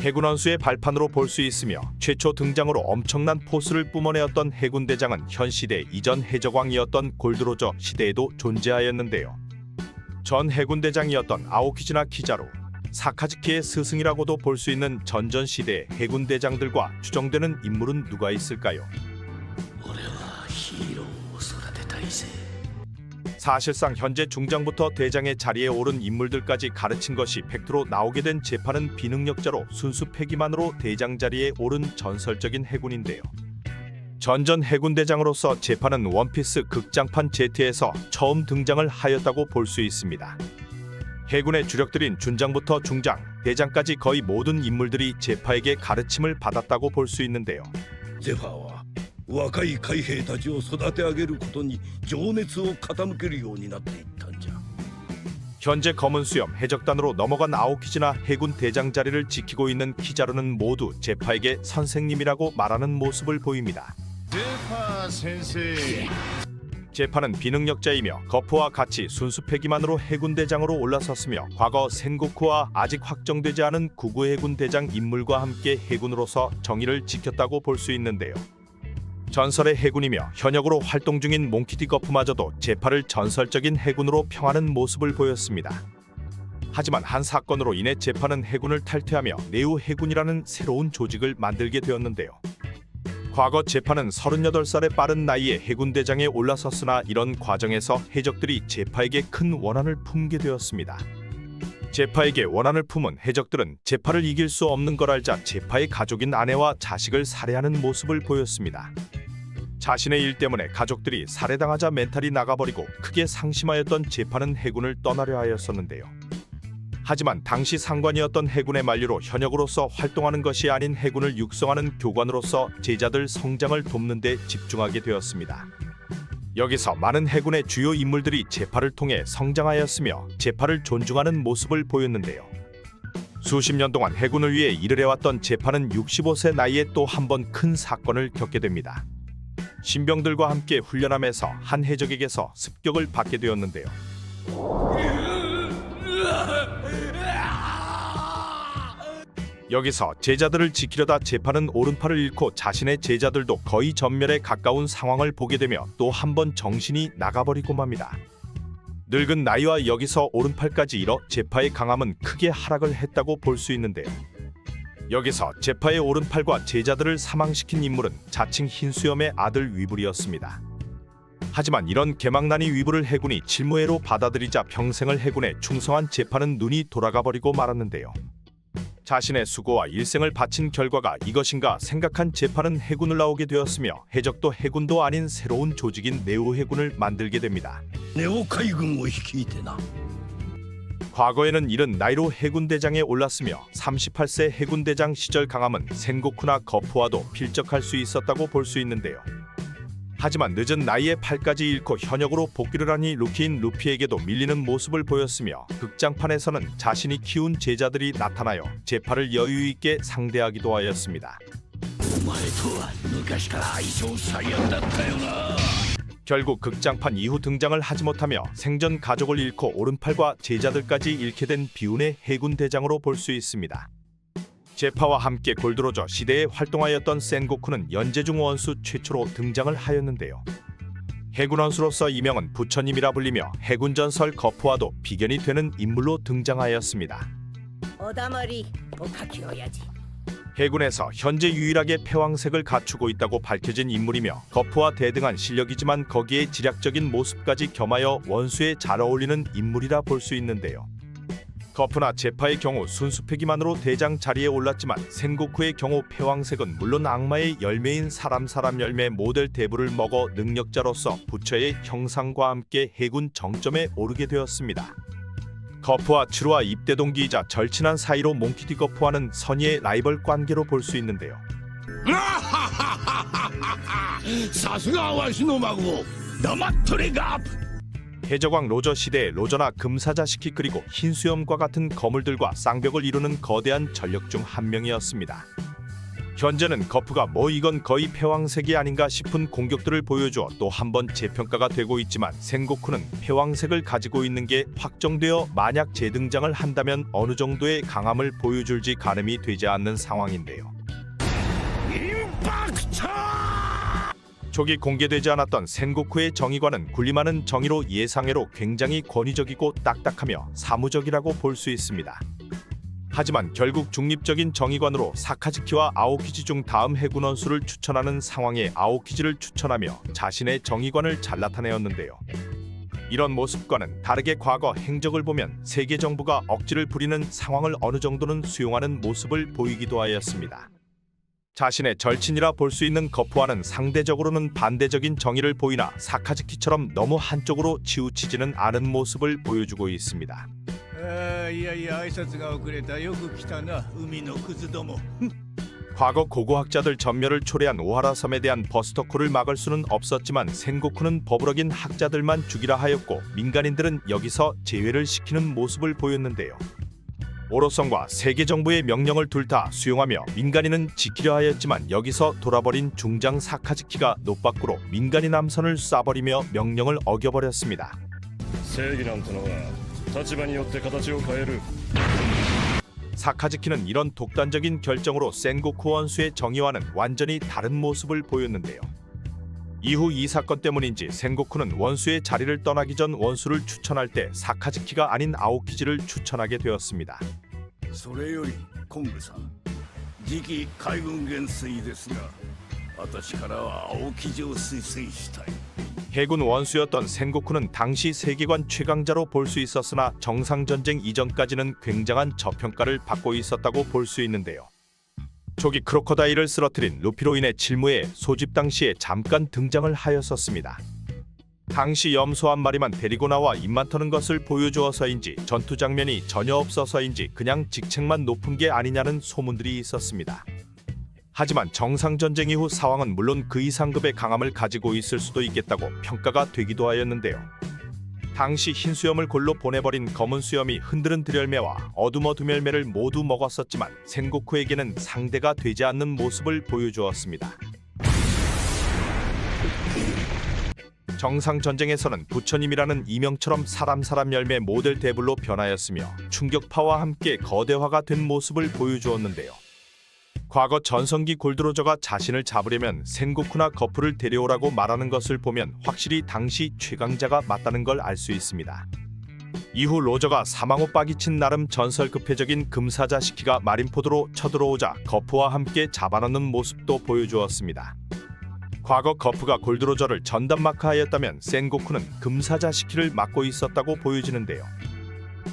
해군 원수의 발판으로 볼 수 있으며 최초 등장으로 엄청난 포스를 뿜어내었던 해군 대장은 현 시대 이전 해적왕이었던 골드로저 시대에도 존재하였는데요. 전 해군 대장이었던 아오키즈나 키자루, 사카즈키의 스승이라고도 볼 수 있는 전전 시대의 해군 대장들과 추정되는 인물은 누가 있을까요? 사실상 현재 중장부터 대장의 자리에 오른 인물들까지 가르친 것이 팩트로 나오게 된 제파는 비능력자로 순수 패기만으로 대장 자리에 오른 전설적인 해군인데요. 전전 해군 대장으로서 제파는 원피스 극장판 Z에서 처음 등장을 하였다고 볼 수 있습니다. 해군의 주력들인 준장부터 중장, 대장까지 거의 모든 인물들이 제파에게 가르침을 받았다고 볼 수 있는데요. ゼファーは若い海兵たちを育て上げることに情熱を傾けるようになっていったんじゃ。 현재 검은 수염 해적단으로 넘어간 아오키즈나 해군 대장 자리를 지키고 있는 키자루는 모두 제파에게 선생님이라고 말하는 모습을 보입니다. 제파 센세이. 제파는 비능력자이며 거프와 같이 순수 패기만으로 해군 대장으로 올라섰으며 과거 센고쿠와 아직 확정되지 않은 구구 해군 대장 인물과 함께 해군으로서 정의를 지켰다고 볼 수 있는데요. 전설의 해군이며 현역으로 활동 중인 몽키디 거프마저도 제파를 전설적인 해군으로 평하는 모습을 보였습니다. 하지만 한 사건으로 인해 제파는 해군을 탈퇴하며 네우 해군이라는 새로운 조직을 만들게 되었는데요. 과거 제파는 38살의 빠른 나이에 해군 대장에 올라섰으나 이런 과정에서 해적들이 제파에게 큰 원한을 품게 되었습니다. 제파에게 원한을 품은 해적들은 제파를 이길 수 없는 걸 알자 제파의 가족인 아내와 자식을 살해하는 모습을 보였습니다. 자신의 일 때문에 가족들이 살해당하자 멘탈이 나가버리고 크게 상심하였던 제파는 해군을 떠나려 하였었는데요. 하지만 당시 상관이었던 해군의 만류로 현역으로서 활동하는 것이 아닌 해군을 육성하는 교관으로서 제자들 성장을 돕는 데 집중하게 되었습니다. 여기서 많은 해군의 주요 인물들이 제파를 통해 성장하였으며 제파를 존중하는 모습을 보였는데요. 수십 년 동안 해군을 위해 일을 해왔던 제파는 65세 나이에 또 한 번 큰 사건을 겪게 됩니다. 신병들과 함께 훈련하면서 한 해적에게서 습격을 받게 되었는데요. 여기서 제자들을 지키려다 제파는 오른팔을 잃고 자신의 제자들도 거의 전멸에 가까운 상황을 보게 되며 또 한 번 정신이 나가버리고 맙니다. 늙은 나이와 여기서 오른팔까지 잃어 제파의 강함은 크게 하락을 했다고 볼 수 있는데요. 여기서 제파의 오른팔과 제자들을 사망시킨 인물은 자칭 흰수염의 아들 위불이었습니다. 하지만 이런 개망나니 위불을 해군이 질무해로 받아들이자 평생을 해군에 충성한 제파는 눈이 돌아가버리고 말았는데요. 자신의 수고와 일생을 바친 결과가 이것인가 생각한 제파는 해군을 나오게 되었으며 해적도 해군도 아닌 새로운 조직인 네오 해군을 만들게 됩니다. ネオ海軍を率いてな。 과거에는 이른 나이로 해군대장에 올랐으며 38세 해군대장 시절 강함은 센고쿠나 거프와도 필적할 수 있었다고 볼 수 있는데요. 하지만 늦은 나이에 팔까지 잃고 현역으로 복귀를 하니 루키인 루피에게도 밀리는 모습을 보였으며 극장판에서는 자신이 키운 제자들이 나타나여 제파를 여유있게 상대하기도 하였습니다. お前とは昔から相性最悪だったよな。 결국 극장판 이후 등장을 하지 못하며 생전 가족을 잃고 오른팔과 제자들까지 잃게 된 비운의 해군 대장으로 볼 수 있습니다. 제파와 함께 골드로저 시대에 활동하였던 센고쿠는 연재중 원수 최초로 등장을 하였는데요. 해군 원수로서 이명은 부처님이라 불리며 해군 전설 거프와도 비견이 되는 인물로 등장하였습니다. おだまりおかき親父 해군에서 현재 유일하게 패왕색을 갖추고 있다고 밝혀진 인물이며 거프와 대등한 실력이지만 거기에 지략적인 모습까지 겸하여 원수에 잘 어울리는 인물이라 볼 수 있는데요. 거프나 제파의 경우 순수패기만으로 대장 자리에 올랐지만 센고쿠의 경우 패왕색은 물론 악마의 열매인 사람 열매 모델 대부를 먹어 능력자로서 부처의 형상과 함께 해군 정점에 오르게 되었습니다. 거프와 츠루와 입대 동기이자 절친한 사이로 몽키디 거프와는 선의의 라이벌 관계로 볼 수 있는데요. さすがわしの孫。黙っとれガープ。 해적왕 로저 시대의 로저나 금사자시키 그리고 흰수염과 같은 거물들과 쌍벽을 이루는 거대한 전력 중 한 명이었습니다. 현재는 거프가 이건 거의 패왕색이 아닌가 싶은 공격들을 보여주어 또 한 번 재평가가 되고 있지만 생고쿠는 패왕색을 가지고 있는 게 확정되어 만약 재등장을 한다면 어느 정도의 강함을 보여줄지 가늠이 되지 않는 상황인데요. 초기 공개되지 않았던 센고쿠의 정의관은 군림하는 정의로 예상외로 굉장히 권위적이고 딱딱하며 사무적이라고 볼 수 있습니다. 하지만 결국 중립적인 정의관으로 사카즈키와 아오키지 중 다음 해군 원수를 추천하는 상황에 아오키지를 추천하며 자신의 정의관을 잘 나타내었는데요. 이런 모습과는 다르게 과거 행적을 보면 세계 정부가 억지를 부리는 상황을 어느 정도는 수용하는 모습을 보이기도 하였습니다. 자신의 절친이라 볼 수 있는 거프와는 상대적으로는 반대적인 정의를 보이나 사카즈키처럼 너무 한쪽으로 치우치지는 않은 모습을 보여주고 있습니다. いやいや挨拶が遅れた。よく来たな、海のクズども。 과거 고고학자들 전멸을 초래한 오하라 섬에 대한 버스터콜을 막을 수는 없었지만 센고쿠는 버블어긴 학자들만 죽이라 하였고 민간인들은 여기서 제외를 시키는 모습을 보였는데요. 오로성과 세계 정부의 명령을 둘 다 수용하며 민간인은 지키려 하였지만 여기서 돌아버린 중장 사카즈키가 노밖으로 민간인 함선을 쏴버리며 명령을 어겨버렸습니다. 正義なんてのは立場によって形を変える 사카즈키는 이런 독단적인 결정으로 센고쿠 원수의 정의와는 완전히 다른 모습을 보였는데요. 이후 이 사건 때문인지 센고쿠는 원수의 자리를 떠나기 전 원수를 추천할 때 사카즈키가 아닌 아오키지를 추천하게 되었습니다. それよりコングさん、次期海軍元帥ですが、私からは青木城を推薦したい。 해군 원수였던 센고쿠는 당시 세계관 최강자로 볼 수 있었으나 정상전쟁 이전까지는 굉장한 저평가를 받고 있었다고 볼 수 있는데요. 초기 크로커다일을 쓰러뜨린 루피로 인해 칠무에 소집 당시에 잠깐 등장을 하였었습니다. 당시 염소 한 마리만 데리고 나와 입만 터는 것을 보여주어서인지 전투 장면이 전혀 없어서인지 그냥 직책만 높은 게 아니냐는 소문들이 있었습니다. 하지만 정상전쟁 이후 사왕은 물론 그 이상급의 강함을 가지고 있을 수도 있겠다고 평가가 되기도 하였는데요. 당시 흰 수염을 골로 보내버린 검은 수염이 흔드는 들열매와 어둠 열매를 모두 먹었었지만 센고쿠에게는 상대가 되지 않는 모습을 보여주었습니다. 정상전쟁에서는 부처님이라는 이명처럼 사람 열매 모델 대불로 변하였으며 충격파와 함께 거대화가 된 모습을 보여주었는데요. 과거 전성기 골드로저가 자신을 잡으려면 센고쿠나 거프를 데려오라고 말하는 것을 보면 확실히 당시 최강자가 맞다는 걸 알 수 있습니다. 이후 로저가 사망 후 빠기친 나름 전설급회적인 금사자 시키가 마린포드로 쳐들어오자 거프와 함께 잡아넣는 모습도 보여주었습니다. 과거 거프가 골드로저를 전담마크하였다면 센고쿠는 금사자 시키를 맡고 있었다고 보여지는데요.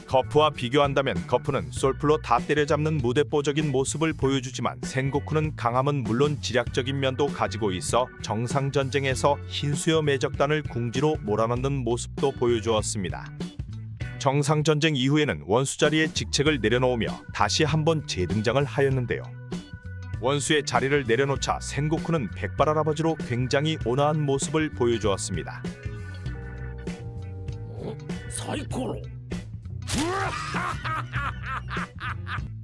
거프와 비교한다면 거프는 솔플로 다 때려잡는 무대뽀적인 모습을 보여주지만 센고쿠는 강함은 물론 지략적인 면도 가지고 있어 정상전쟁에서 흰수염 매적단을 궁지로 몰아넣는 모습도 보여주었습니다. 정상전쟁 이후에는 원수 자리에 직책을 내려놓으며 다시 한번 재등장을 하였는데요. 원수의 자리를 내려놓자 센고쿠는 백발할아버지로 굉장히 온화한 모습을 보여주었습니다. 사이코로.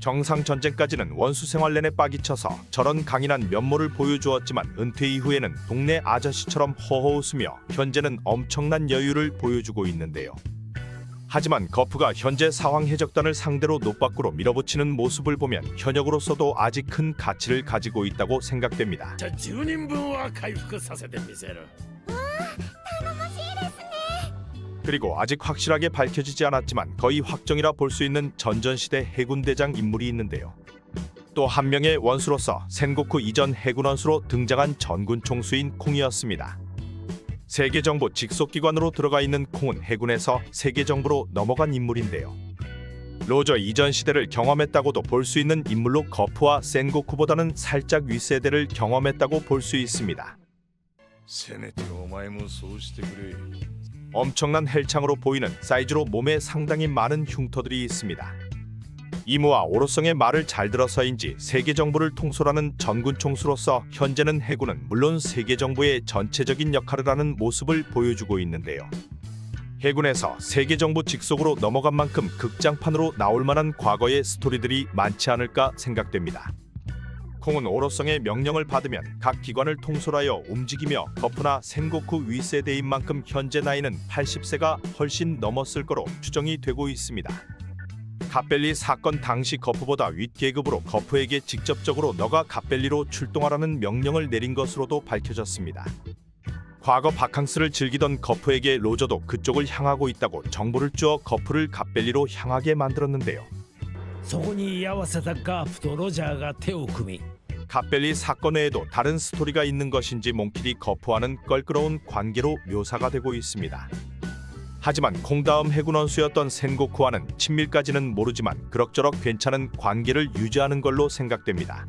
정상전쟁까지는 원수 생활 내내 빠기쳐서 저런 강인한 면모를 보여주었지만 은퇴 이후에는 동네 아저씨처럼 허허 웃으며 현재는 엄청난 여유를 보여주고 있는데요. 하지만 거프가 현재 사황 해적단을 상대로 노밖으로 밀어붙이는 모습을 보면 현역으로서도 아직 큰 가치를 가지고 있다고 생각됩니다. じゃあ10人分は回復させてみせる。 그리고 아직 확실하게 밝혀지지 않았지만 거의 확정이라 볼 수 있는 전전시대 해군대장 인물이 있는데요. 또 한 명의 원수로서 센고쿠 이전 해군 원수로 등장한 전군 총수인 콩이었습니다. 세계정부 직속기관으로 들어가 있는 콩은 해군에서 세계정부로 넘어간 인물인데요. 로저 이전 시대를 경험했다고도 볼 수 있는 인물로 거프와 센고쿠보다는 살짝 윗세대를 경험했다고 볼 수 있습니다. せめてお前もそうしてくれ 엄청난 헬창으로 보이는 사이즈로 몸에 상당히 많은 흉터들이 있습니다. 이무와 오로성의 말을 잘 들어서인지 세계정부를 통솔하는 전군 총수로서 현재는 해군은 물론 세계정부의 전체적인 역할을 하는 모습을 보여주고 있는데요. 해군에서 세계정부 직속으로 넘어간 만큼 극장판으로 나올 만한 과거의 스토리들이 많지 않을까 생각됩니다. 콩은 오로성의 명령을 받으면 각 기관을 통솔하여 움직이며 거푸나 센고쿠 윗세대인 만큼 현재 나이는 80세가 훨씬 넘었을 거로 추정이 되고 있습니다. 갓벨리 사건 당시 거푸보다 윗계급으로 거푸에게 직접적으로 너가 갓벨리로 출동하라는 명령을 내린 것으로도 밝혀졌습니다. 과거 바캉스를 즐기던 거푸에게 로저도 그쪽을 향하고 있다고 정보를 주어 거푸를 갓벨리로 향하게 만들었는데요. そこに居合わせたガープとロジャーが手を組み 갓벨리 사건 외에도 다른 스토리가 있는 것인지 몽킬이 거푸와는 껄끄러운 관계로 묘사가 되고 있습니다. 하지만 콩 다음 해군 원수였던 센고쿠와는 친밀까지는 모르지만 그럭저럭 괜찮은 관계를 유지하는 걸로 생각됩니다.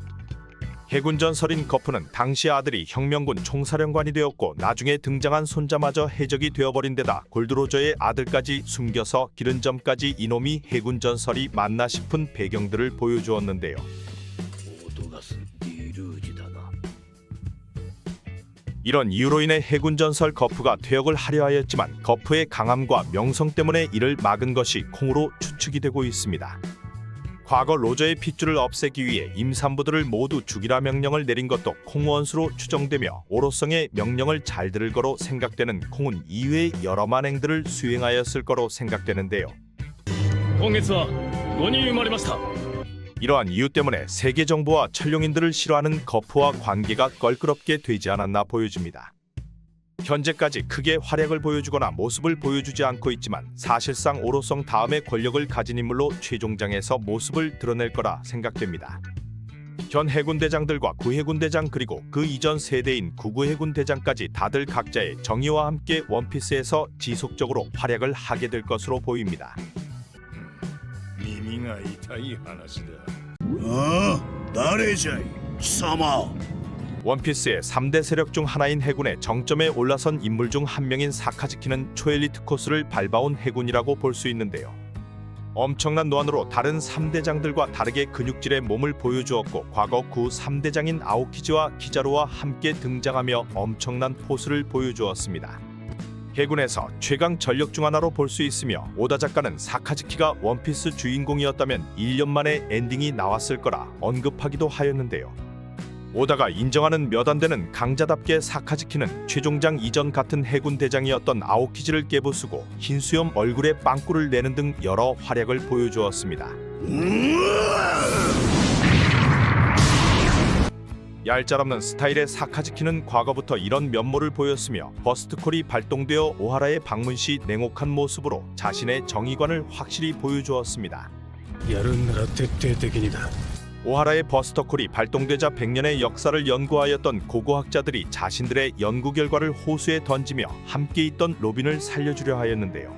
해군 전설인 거푸는 당시 아들이 혁명군 총사령관이 되었고 나중에 등장한 손자마저 해적이 되어버린 데다 골드로저의 아들까지 숨겨서 기른 점까지 이놈이 해군 전설이 맞나 싶은 배경들을 보여주었는데요. 音がすディルージだな。 이런 이유로 인해 해군 전설 거푸가 퇴역을 하려 하였지만 거푸의 강함과 명성 때문에 이를 막은 것이 콩으로 추측이 되고 있습니다. 과거 로저의 핏줄을 없애기 위해 임산부들을 모두 죽이라 명령을 내린 것도 콩 원수로 추정되며 오로성의 명령을 잘 들을 거로 생각되는 콩은 이외의 여러 만행들을 수행하였을 거로 생각되는데요. 今月は5人生まれました。 이러한 이유 때문에 세계 정부와 천룡인들을 싫어하는 거푸와 관계가 껄끄럽게 되지 않았나 보여집니다. 현재까지 크게 활약을 보여주거나 모습을 보여주지 않고 있지만 사실상 오로성 다음의 권력을 가진 인물로 최종장에서 모습을 드러낼 거라 생각됩니다. 현 해군 대장들과 구해군 대장 그리고 그 이전 세대인 구구해군 대장까지 다들 각자의 정의와 함께 원피스에서 지속적으로 활약을 하게 될 것으로 보입니다. 耳が痛い話だ。ああ、誰じゃい、貴様。 원피스의 3대 세력 중 하나인 해군의 정점에 올라선 인물 중 한 명인 사카즈키는 초엘리트 코스를 밟아온 해군이라고 볼 수 있는데요. 엄청난 노안으로 다른 3대장들과 다르게 근육질의 몸을 보여주었고 과거 구 3대장인 아오키지와 키자루와 함께 등장하며 엄청난 포스를 보여주었습니다. 해군에서 최강 전력 중 하나로 볼 수 있으며 오다 작가는 사카즈키가 원피스 주인공이었다면 1년 만에 엔딩이 나왔을 거라 언급하기도 하였는데요. 오다가 인정하는 몇 안 되는 강자답게 사카즈키는 최종장 이전 같은 해군 대장이었던 아오키지를 깨부수고 흰수염 얼굴에 빵꾸를 내는 등 여러 활약을 보여주었습니다. 얄짤없는 스타일의 사카즈키는 과거부터 이런 면모를 보였으며 버스트콜이 발동되어 오하라의 방문 시 냉혹한 모습으로 자신의 정의관을 확실히 보여주었습니다. やるんなら徹底的にだ 오하라의 버스터콜이 발동되자 100년의 역사를 연구하였던 고고학자들이 자신들의 연구 결과를 호수에 던지며 함께 있던 로빈을 살려주려 하였는데요.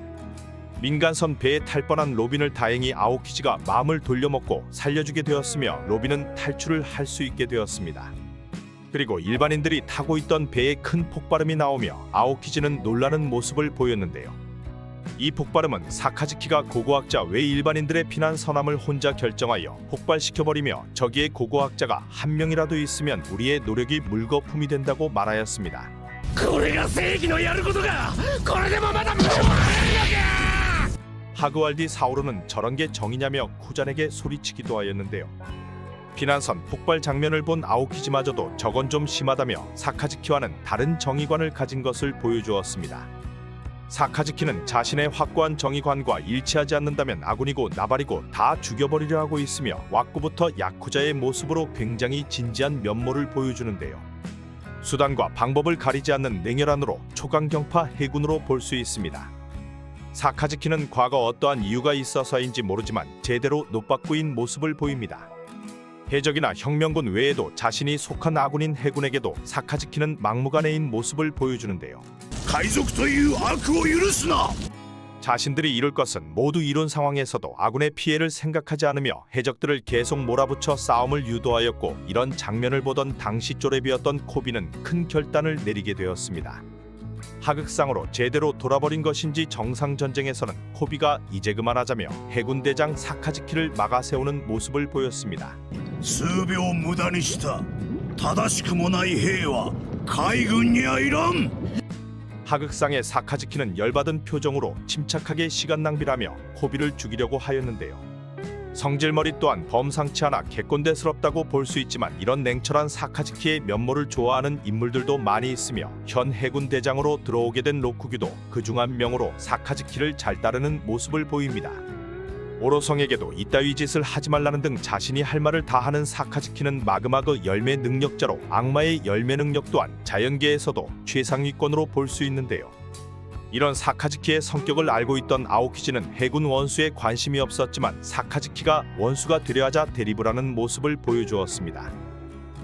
민간선 배에 탈 뻔한 로빈을 다행히 아오키지가 마음을 돌려먹고 살려주게 되었으며 로빈은 탈출을 할 수 있게 되었습니다. 그리고 일반인들이 타고 있던 배에 큰 폭발음이 나오며 아오키지는 놀라는 모습을 보였는데요. 이 폭발음은 사카즈키가 고고학자 외 일반인들의 피난 선함을 혼자 결정하여 폭발시켜버리며 저기에 고고학자가 한 명이라도 있으면 우리의 노력이 물거품이 된다고 말하였습니다. これが正義のやることかこれでもまだ無理もあるのか 하그왈디 사오르는 저런 게 정이냐며 쿠잔에게 소리치기도 하였는데요. 피난선 폭발 장면을 본 아오키지마저도 저건 좀 심하다며 사카즈키와는 다른 정의관을 가진 것을 보여주었습니다. 사카즈키는 자신의 확고한 정의관과 일치하지 않는다면 아군이고 나발이고 다 죽여버리려 하고 있으며 왁구부터 야쿠자의 모습으로 굉장히 진지한 면모를 보여주는데요. 수단과 방법을 가리지 않는 냉혈한으로 초강경파 해군으로 볼 수 있습니다. 사카즈키는 과거 어떠한 이유가 있어서인지 모르지만 제대로 노박구인 모습을 보입니다. 해적이나 혁명군 외에도 자신이 속한 아군인 해군에게도 사카즈키는 막무가내인 모습을 보여주는데요. 海賊という悪を許すな。 자신들이 이룰 것은 모두 이룬 상황에서도 아군의 피해를 생각하지 않으며 해적들을 계속 몰아붙여 싸움을 유도하였고 이런 장면을 보던 당시 쪼레비였던 코비는 큰 결단을 내리게 되었습니다. 하극상으로 제대로 돌아버린 것인지 정상전쟁에서는 코비가 이제 그만하자며 해군대장 사카즈키를 막아 세우는 모습을 보였습니다. 数秒無駄にした正しくもない兵は海軍にはいらん。 하극상의 사카즈키는 열받은 표정으로 침착하게 시간 낭비라며 코비를 죽이려고 하였는데요. 성질머리 또한 범상치 않아 개꼰대스럽다고 볼 수 있지만 이런 냉철한 사카즈키의 면모를 좋아하는 인물들도 많이 있으며 현 해군 대장으로 들어오게 된 로쿠규도 그중 한 명으로 사카즈키를 잘 따르는 모습을 보입니다. 오로성에게도 이따위 짓을 하지 말라는 등 자신이 할 말을 다 하는 사카즈키는 마그마그 열매 능력자로 악마의 열매 능력 또한 자연계에서도 최상위권으로 볼 수 있는데요. 이런 사카즈키의 성격을 알고 있던 아오키지는 해군 원수에 관심이 없었지만 사카즈키가 원수가 되려 하자 대립을 모습을 보여주었습니다.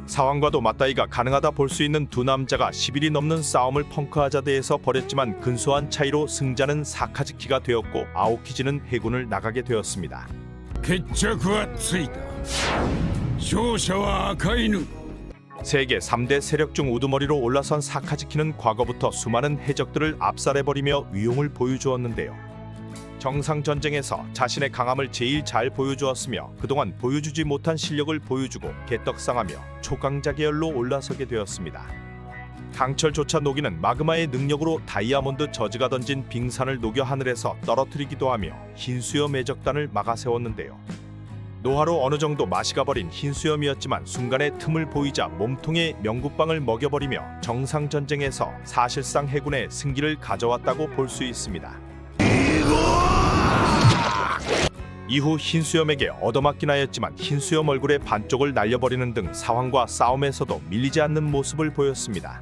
사왕과도 맞다이가 가능하다 볼 수 있는 두 남자가 10일이 넘는 싸움을 펑크하자대에서 벌였지만 근소한 차이로 승자는 사카즈키가 되었고 아오키지는 해군을 나가게 되었습니다. 決着はついた。勝者は赤犬。 세계 3대 세력 중 우두머리로 올라선 사카즈키는 과거부터 수많은 해적들을 압살해버리며 위용을 보여주었는데요. 정상전쟁에서 자신의 강함을 제일 잘 보여주었으며 그동안 보여주지 못한 실력을 보여주고 개떡상하며 초강자 계열로 올라서게 되었습니다. 강철조차 녹이는 마그마의 능력으로 다이아몬드 저지가 던진 빙산을 녹여 하늘에서 떨어뜨리기도 하며 흰수염 해적단을 막아세웠는데요. 노화로 어느 정도 맛이 가버린 흰수염이었지만 순간의 틈을 보이자 몸통에 명구빵을 먹여버리며 정상전쟁에서 사실상 해군의 승기를 가져왔다고 볼 수 있습니다. 이후 흰수염에게 얻어맞긴 하였지만 흰수염 얼굴의 반쪽을 날려버리는 등 사황과 싸움에서도 밀리지 않는 모습을 보였습니다.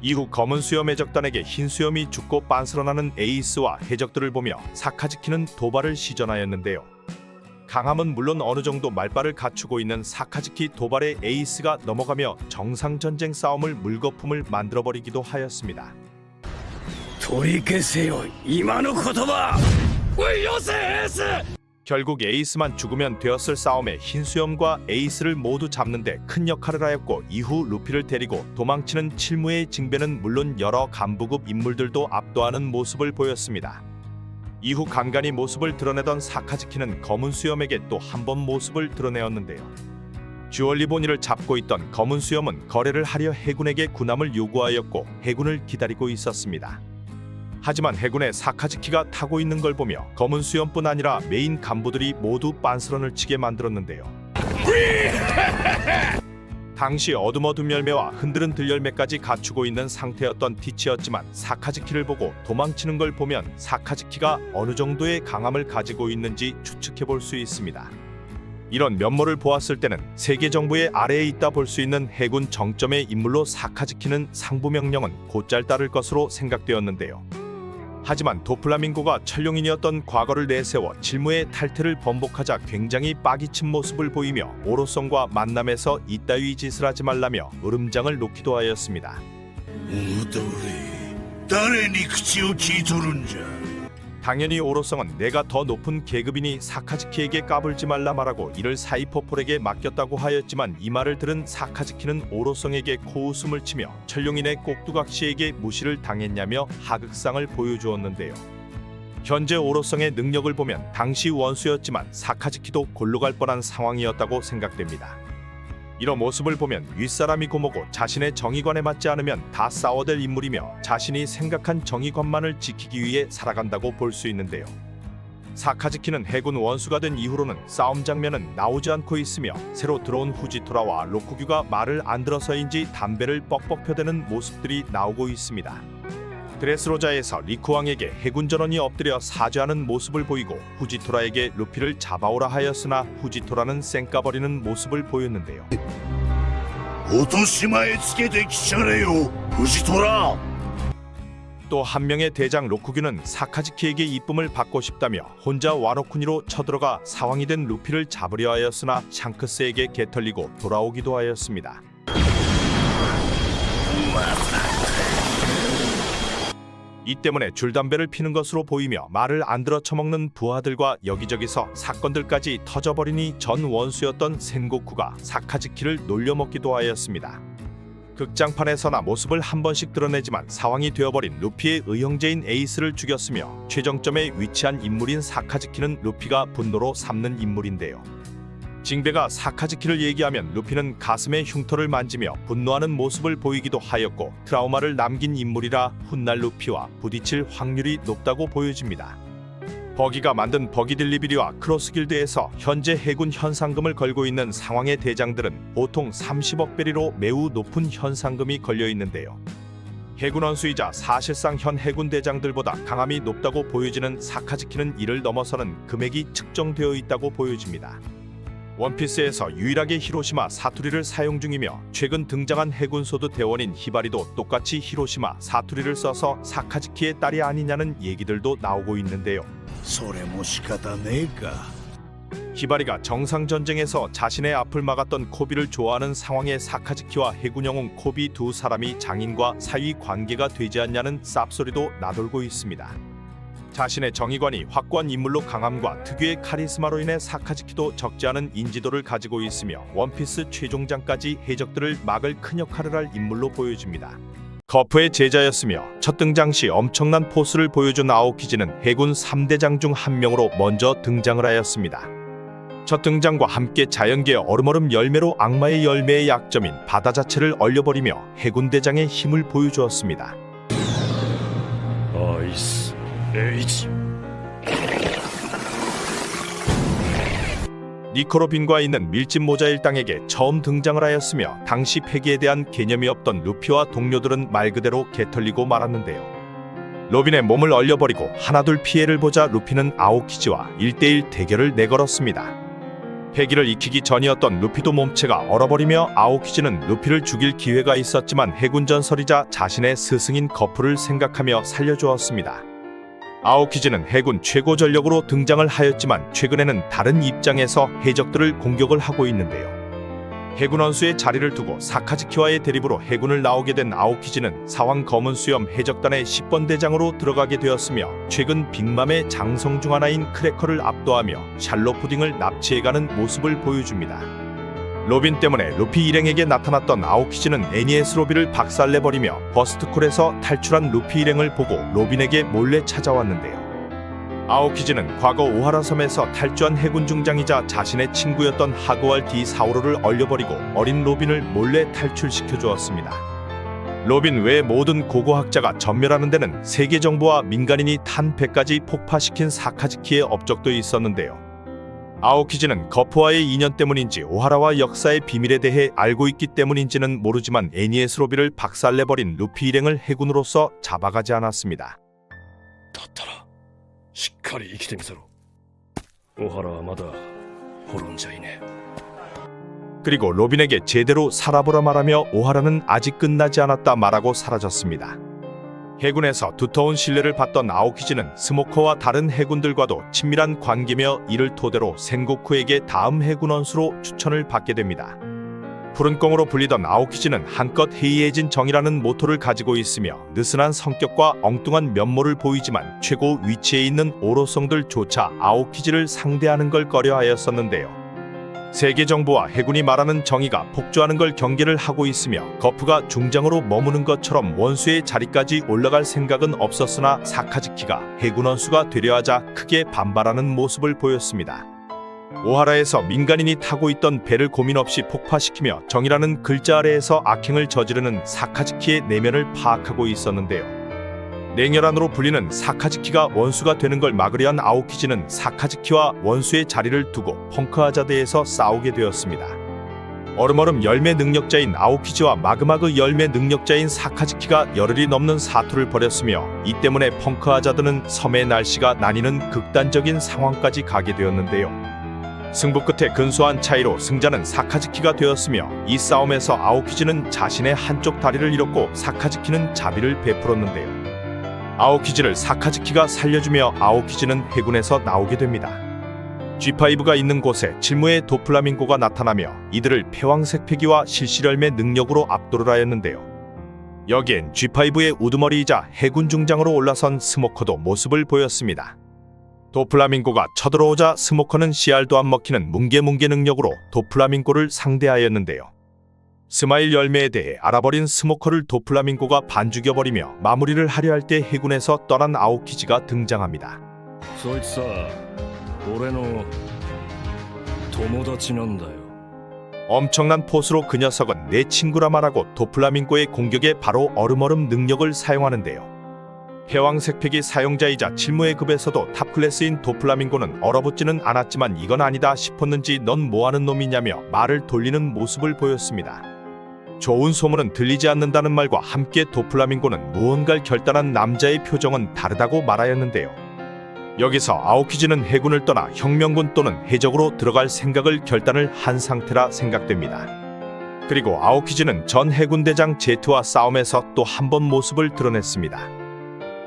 이후 검은 수염 해적단에게 흰수염이 죽고 빤스러나는 에이스와 해적들을 보며 사카즈키는 도발을 시전하였는데요. 강함은 물론 어느 정도 말발을 갖추고 있는 사카즈키 도발의 에이스가 넘어가며 정상전쟁 싸움을 물거품을 만들어버리기도 하였습니다. 取り消せよ今の言葉。おいよせエース。 결국 에이스만 죽으면 되었을 싸움에 흰수염과 에이스를 모두 잡는데 큰 역할을 하였고 이후 루피를 데리고 도망치는 칠무의 징배는 물론 여러 간부급 인물들도 압도하는 모습을 보였습니다. 이후 간간히 모습을 드러내던 사카즈키는 검은 수염에게 또 한 번 모습을 드러내었는데요. 주얼리보니를 잡고 있던 검은 수염은 거래를 하려 해군에게 군함을 요구하였고 해군을 기다리고 있었습니다. 하지만 해군에 사카즈키가 타고 있는 걸 보며 검은 수염뿐 아니라 메인 간부들이 모두 빤스런을 치게 만들었는데요. 당시 어둠어둠 열매와 흔들흔들 열매까지 갖추고 있는 상태였던 티치였지만 사카즈키를 보고 도망치는 걸 보면 사카즈키가 어느 정도의 강함을 가지고 있는지 추측해 볼 수 있습니다. 이런 면모를 보았을 때는 세계 정부의 아래에 있다 볼 수 있는 해군 정점의 인물로 사카즈키는 상부 명령은 곧잘 따를 것으로 생각되었는데요. 하지만 도플라밍고가 천룡인이었던 과거를 내세워 칠무의 탈퇴를 번복하자 굉장히 빠기친 모습을 보이며 오로성과 만남에서 이따위 짓을 하지 말라며 으름장을 놓기도 하였습니다. 誰に口を聞いとるんじゃ。 당연히 오로성은 내가 더 높은 계급이니 사카즈키에게 까불지 말라 말하고 이를 사이퍼폴에게 맡겼다고 하였지만 이 말을 들은 사카즈키는 오로성에게 코웃음을 치며 천룡인의 꼭두각시에게 무시를 당했냐며 하극상을 보여주었는데요. 현재 오로성의 능력을 보면 당시 원수였지만 사카즈키도 골로 갈 뻔한 상황이었다고 생각됩니다. 이런 모습을 보면 윗사람이 고모고 자신의 정의관에 맞지 않으면 다 싸워댈 인물이며 자신이 생각한 정의관만을 지키기 위해 살아간다고 볼 수 있는데요. 사카즈키는 해군 원수가 된 이후로는 싸움 장면은 나오지 않고 있으며 새로 들어온 후지토라와 로쿠규가 말을 안 들어서인지 담배를 뻑뻑 펴대는 모습들이 나오고 있습니다. 드레스로자에서 리쿠왕에게 해군 전원이 엎드려 사죄하는 모습을 보이고 후지토라에게 루피를 잡아오라 하였으나 후지토라는 쌩까버리는 모습을 보였는데요. 落とし前つけてきちゃれよ藤虎。 또 한 명의 대장 로쿠규는 사카즈키에게 이쁨을 받고 싶다며 혼자 와노쿠니로 쳐들어가 사왕이 된 루피를 잡으려 하였으나 샹크스에게 개털리고 돌아오기도 하였습니다. 이 때문에 줄담배를 피는 것으로 보이며 말을 안 들어 처먹는 부하들과 여기저기서 사건들까지 터져버리니 전 원수였던 센고쿠가 사카즈키를 놀려먹기도 하였습니다. 극장판에서나 모습을 한 번씩 드러내지만 사왕이 되어버린 루피의 의형제인 에이스를 죽였으며 최정점에 위치한 인물인 사카즈키는 루피가 분노로 삼는 인물인데요. 징배가 사카즈키를 얘기하면 루피는 가슴에 흉터를 만지며 분노하는 모습을 보이기도 하였고 트라우마를 남긴 인물이라 훗날 루피와 부딪힐 확률이 높다고 보여집니다. 버기가 만든 버기 딜리비리와 크로스길드에서 현재 해군 현상금을 걸고 있는 상황의 대장들은 보통 30억 베리로 매우 높은 현상금이 걸려 있는데요. 해군 원수이자 사실상 현 해군 대장들보다 강함이 높다고 보여지는 사카즈키는 이를 넘어서는 금액이 측정되어 있다고 보여집니다. 원피스에서 유일하게 히로시마 사투리를 사용 중이며 최근 등장한 해군 소드 대원인 히바리도 똑같이 히로시마 사투리를 써서 사카즈키의 딸이 아니냐는 얘기들도 나오고 있는데요. それも仕方ねえか 히바리가 정상 전쟁에서 자신의 앞을 막았던 코비를 좋아하는 상황에 사카즈키와 해군 영웅 코비 두 사람이 장인과 사위 관계가 되지 않냐는 쌉소리도 나돌고 있습니다. 자신의 정의관이 확고한 인물로 강함과 특유의 카리스마로 인해 사카즈키도 적지 않은 인지도를 가지고 있으며 원피스 최종장까지 해적들을 막을 큰 역할을 할 인물로 보여집니다. 거프의 제자였으며 첫 등장 시 엄청난 포스를 보여준 아오키즈는 해군 3대장 중 한 명으로 먼저 등장을 하였습니다. 첫 등장과 함께 자연계의 얼음얼음 열매로 악마의 열매의 약점인 바다 자체를 얼려버리며 해군 대장의 힘을 보여주었습니다. アイス H 니코로빈과 있는 밀집 모자 일당에게 처음 등장을 하였으며 당시 패기에 대한 개념이 없던 루피와 동료들은 말 그대로 개털리고 말았는데요. 로빈의 몸을 얼려버리고 하나둘 피해를 보자 루피는 아오키즈와 1대1 대결을 내걸었습니다. 패기를 익히기 전이었던 루피도 몸체가 얼어버리며 아오키즈는 루피를 죽일 기회가 있었지만 해군 전설이자 자신의 스승인 거프를 생각하며 살려주었습니다. 아오키즈는 해군 최고 전력으로 등장을 하였지만 최근에는 다른 입장에서 해적들을 공격을 하고 있는데요. 해군 원수의 자리를 두고 사카즈키와의 대립으로 해군을 나오게 된 아오키즈는 사왕 검은 수염 해적단의 10번 대장으로 들어가게 되었으며 최근 빅맘의 장성 중 하나인 크래커를 압도하며 샬로 푸딩을 납치해가는 모습을 보여줍니다. 로빈 때문에 루피 일행에게 나타났던 아오키즈는 애니에스 로비를 박살내버리며 버스트콜에서 탈출한 루피 일행을 보고 로빈에게 몰래 찾아왔는데요. 아오키즈는 과거 오하라 섬에서 탈주한 해군 중장이자 자신의 친구였던 하그왈 디 사오로를 얼려버리고 어린 로빈을 몰래 탈출시켜 주었습니다. 로빈 외 모든 고고학자가 전멸하는 데는 세계 정부와 민간인이 탄 배까지 폭파시킨 사카즈키의 업적도 있었는데요. 아오키즈는 거프와의 인연 때문인지 오하라와 역사의 비밀에 대해 알고 있기 때문인지는 모르지만 애니에스 로비를 박살내버린 루피 일행을 해군으로서 잡아가지 않았습니다. だったらしっかり生きてみせろ。小原はまだ滅んじゃいねえ。 그리고 로빈에게 제대로 살아보라 말하며 오하라는 아직 끝나지 않았다 말하고 사라졌습니다. 해군에서 두터운 신뢰를 받던 아오키즈는 스모커와 다른 해군들과도 친밀한 관계며 이를 토대로 센고쿠에게 다음 해군 원수로 추천을 받게 됩니다. 푸른 꽁으로 불리던 아오키즈는 한껏 해이해진 정이라는 모토를 가지고 있으며 느슨한 성격과 엉뚱한 면모를 보이지만 최고 위치에 있는 오로성들조차 아오키즈를 상대하는 걸 꺼려하였었는데요. 세계 정부와 해군이 말하는 정의가 폭주하는 걸 경계를 하고 있으며 거프가 중장으로 머무는 것처럼 원수의 자리까지 올라갈 생각은 없었으나 사카즈키가 해군 원수가 되려 하자 크게 반발하는 모습을 보였습니다. 오하라에서 민간인이 타고 있던 배를 고민 없이 폭파시키며 정의라는 글자 아래에서 악행을 저지르는 사카즈키의 내면을 파악하고 있었는데요. 냉혈한으로 불리는 사카즈키가 원수가 되는 걸 막으려 한 아오키즈는 사카즈키와 원수의 자리를 두고 펑크하자드에서 싸우게 되었습니다. 얼음얼음 열매 능력자인 아오키즈와 마그마그 열매 능력자인 사카즈키가 열흘이 넘는 사투를 벌였으며 이 때문에 펑크하자드는 섬의 날씨가 나뉘는 극단적인 상황까지 가게 되었는데요. 승부 끝에 근소한 차이로 승자는 사카즈키가 되었으며 이 싸움에서 아오키즈는 자신의 한쪽 다리를 잃었고 사카즈키는 자비를 베풀었는데요. 아오키즈를 사카즈키가 살려주며 아오키즈는 해군에서 나오게 됩니다. G5가 있는 곳에 칠무의 도플라밍고가 나타나며 이들을 패왕색 패기와 실실열매 능력으로 압도를 하였는데요. 여기엔 G5의 우두머리이자 해군 중장으로 올라선 스모커도 모습을 보였습니다. 도플라밍고가 쳐들어오자 스모커는 씨알도 안 먹히는 뭉게뭉게 능력으로 도플라밍고를 상대하였는데요. 스마일 열매에 대해 알아버린 스모커를 도플라밍고가 반죽여버리며 마무리를 하려 할 때 해군에서 떠난 아오키즈가 등장합니다. そいつさ、俺の友達なんだよ。 엄청난 포스로 그 녀석은 내 친구라 말하고 도플라밍고의 공격에 바로 얼음얼음 능력을 사용하는데요. 패왕색 패기 사용자이자 칠무의 급에서도 탑클래스인 도플라밍고는 얼어붙지는 않았지만 이건 아니다 싶었는지 넌 뭐하는 놈이냐며 말을 돌리는 모습을 보였습니다. 좋은 소문은 들리지 않는다는 말과 함께 도플라밍고는 무언가를 결단한 남자의 표정은 다르다고 말하였는데요. 여기서 아오키즈는 해군을 떠나 혁명군 또는 해적으로 들어갈 생각을 결단을 한 상태라 생각됩니다. 그리고 아오키즈는 전 해군대장 제트와 싸움에서 또 한 번 모습을 드러냈습니다.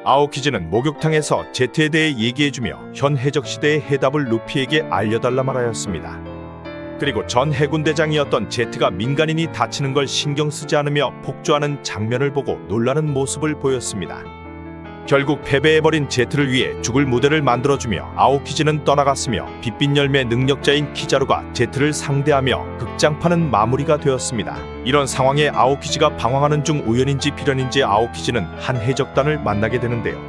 아오키즈는 목욕탕에서 제트에 대해 얘기해주며 현 해적시대의 해답을 루피에게 알려달라 말하였습니다. 그리고 전 해군대장이었던 제트가 민간인이 다치는 걸 신경 쓰지 않으며 폭주하는 장면을 보고 놀라는 모습을 보였습니다. 결국 패배해버린 제트를 위해 죽을 무대를 만들어주며 아오키즈는 떠나갔으며 빛빛 열매 능력자인 키자루가 제트를 상대하며 극장판은 마무리가 되었습니다. 이런 상황에 아오키즈가 방황하는 중 우연인지 필연인지 아오키즈는 한 해적단을 만나게 되는데요.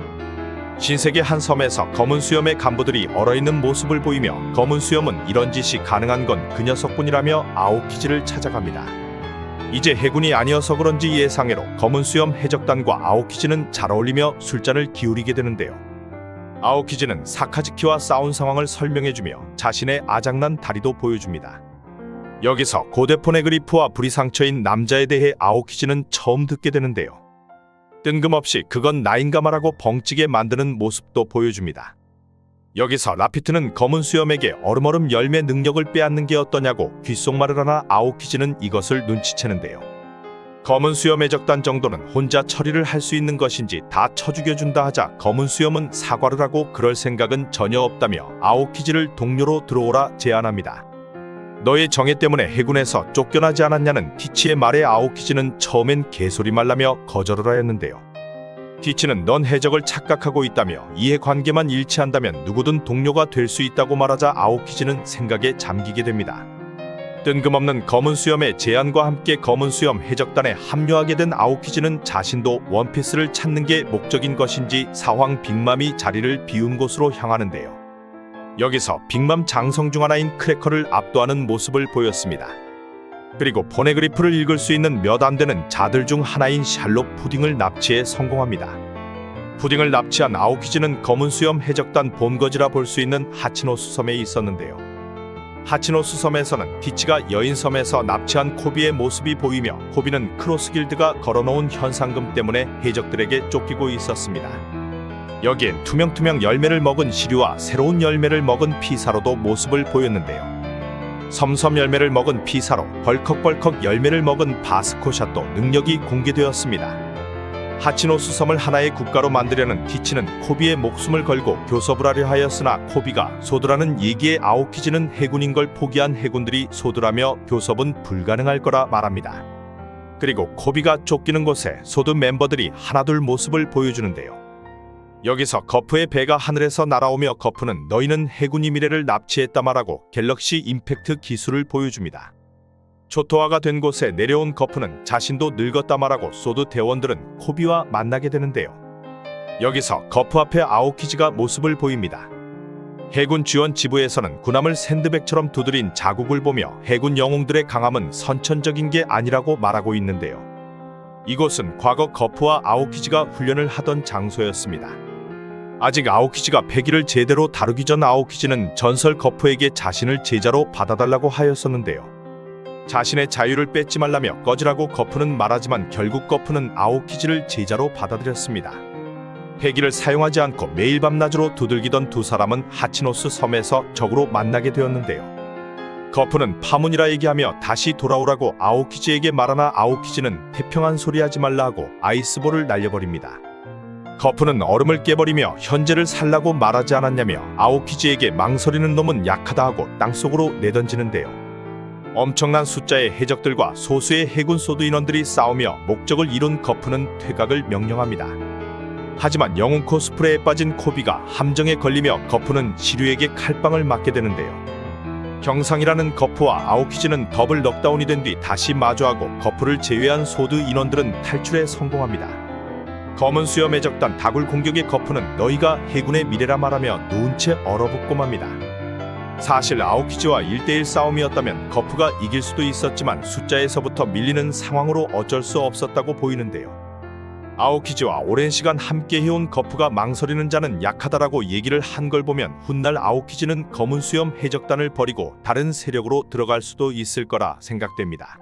신세계 한 섬에서 검은 수염의 간부들이 얼어있는 모습을 보이며 검은 수염은 이런 짓이 가능한 건 그 녀석뿐이라며 아오키즈를 찾아갑니다. 이제 해군이 아니어서 그런지 예상외로 검은 수염 해적단과 아오키즈는 잘 어울리며 술잔을 기울이게 되는데요. 아오키즈는 사카즈키와 싸운 상황을 설명해주며 자신의 아작난 다리도 보여줍니다. 여기서 고대 포네그리프와 불이 상처인 남자에 대해 아오키즈는 처음 듣게 되는데요. 뜬금없이 그건 나인가 말하고 벙찌게 만드는 모습도 보여줍니다. 여기서 라피트는 검은 수염에게 얼음얼음 열매 능력을 빼앗는 게 어떠냐고 귓속말을 하나 아오키즈는 이것을 눈치채는데요. 검은 수염 해적단 정도는 혼자 처리를 할 수 있는 것인지 다 쳐죽여준다 하자 검은 수염은 사과를 하고 그럴 생각은 전혀 없다며 아오키즈를 동료로 들어오라 제안합니다. 너의 정예 때문에 해군에서 쫓겨나지 않았냐는 티치의 말에 아오키즈는 처음엔 개소리 말라며 거절을 하였는데요. 티치는 넌 해적을 착각하고 있다며 이해관계만 일치한다면 누구든 동료가 될 수 있다고 말하자 아오키즈는 생각에 잠기게 됩니다. 뜬금없는 검은 수염의 제안과 함께 검은 수염 해적단에 합류하게 된 아오키즈는 자신도 원피스를 찾는 게 목적인 것인지 사황 빅맘이 자리를 비운 곳으로 향하는데요. 여기서 빅맘 장성 중 하나인 크래커를 압도하는 모습을 보였습니다. 그리고 포네그리프를 읽을 수 있는 몇 안 되는 자들 중 하나인 샬롯 푸딩을 납치해 성공합니다. 푸딩을 납치한 아오키즈는 검은 수염 해적단 본거지라 볼 수 있는 하치노수 섬에 있었는데요. 하치노수 섬에서는 티치가 여인섬에서 납치한 코비의 모습이 보이며 코비는 크로스 길드가 걸어놓은 현상금 때문에 해적들에게 쫓기고 있었습니다. 여기엔 투명투명 열매를 먹은 시류와 새로운 열매를 먹은 피사로도 모습을 보였는데요. 섬섬 열매를 먹은 피사로, 벌컥벌컥 열매를 먹은 바스코샷도 능력이 공개되었습니다. 하치노수 섬을 하나의 국가로 만들려는 티치는 코비의 목숨을 걸고 교섭을 하려 하였으나 코비가 소드라는 얘기에 아오키즈는 해군인 걸 포기한 해군들이 소드라며 교섭은 불가능할 거라 말합니다. 그리고 코비가 쫓기는 곳에 소드 멤버들이 하나둘 모습을 보여주는데요. 여기서 거프의 배가 하늘에서 날아오며 거프는 너희는 해군이 미래를 납치했다 말하고 갤럭시 임팩트 기술을 보여줍니다. 초토화가 된 곳에 내려온 거프는 자신도 늙었다 말하고 소드 대원들은 코비와 만나게 되는데요. 여기서 거프 앞에 아오키즈가 모습을 보입니다. 해군 지원 지부에서는 군함을 샌드백처럼 두드린 자국을 보며 해군 영웅들의 강함은 선천적인 게 아니라고 말하고 있는데요. 이곳은 과거 거프와 아오키즈가 훈련을 하던 장소였습니다. 아직 아오키즈가 패기를 제대로 다루기 전 아오키즈는 전설 거프에게 자신을 제자로 받아달라고 하였었는데요. 자신의 자유를 뺏지 말라며 꺼지라고 거프는 말하지만 결국 거프는 아오키즈를 제자로 받아들였습니다. 패기를 사용하지 않고 매일 밤낮으로 두들기던 두 사람은 하치노스 섬에서 적으로 만나게 되었는데요. 거프는 파문이라 얘기하며 다시 돌아오라고 아오키즈에게 말하나 아오키즈는 태평한 소리 하지 말라 하고 아이스볼을 날려버립니다. 거프는 얼음을 깨버리며 현재를 살라고 말하지 않았냐며 아오키즈에게 망설이는 놈은 약하다 하고 땅속으로 내던지는데요. 엄청난 숫자의 해적들과 소수의 해군 소드 인원들이 싸우며 목적을 이룬 거프는 퇴각을 명령합니다. 하지만 영웅 코스프레에 빠진 코비가 함정에 걸리며 거프는 시류에게 칼빵을 맞게 되는데요. 경상이라는 거프와 아오키즈는 더블 넉다운이 된 뒤 다시 마주하고 거프를 제외한 소드 인원들은 탈출에 성공합니다. 검은 수염 해적단 다굴 공격의 거프는 너희가 해군의 미래라 말하며 누운 채 얼어붙고 맙니다. 사실 아오키즈와 1대1 싸움이었다면 거프가 이길 수도 있었지만 숫자에서부터 밀리는 상황으로 어쩔 수 없었다고 보이는데요. 아오키지와 오랜 시간 함께 해온 거프가 망설이는 자는 약하다라고 얘기를 한 걸 보면 훗날 아오키지는 검은 수염 해적단을 버리고 다른 세력으로 들어갈 수도 있을 거라 생각됩니다.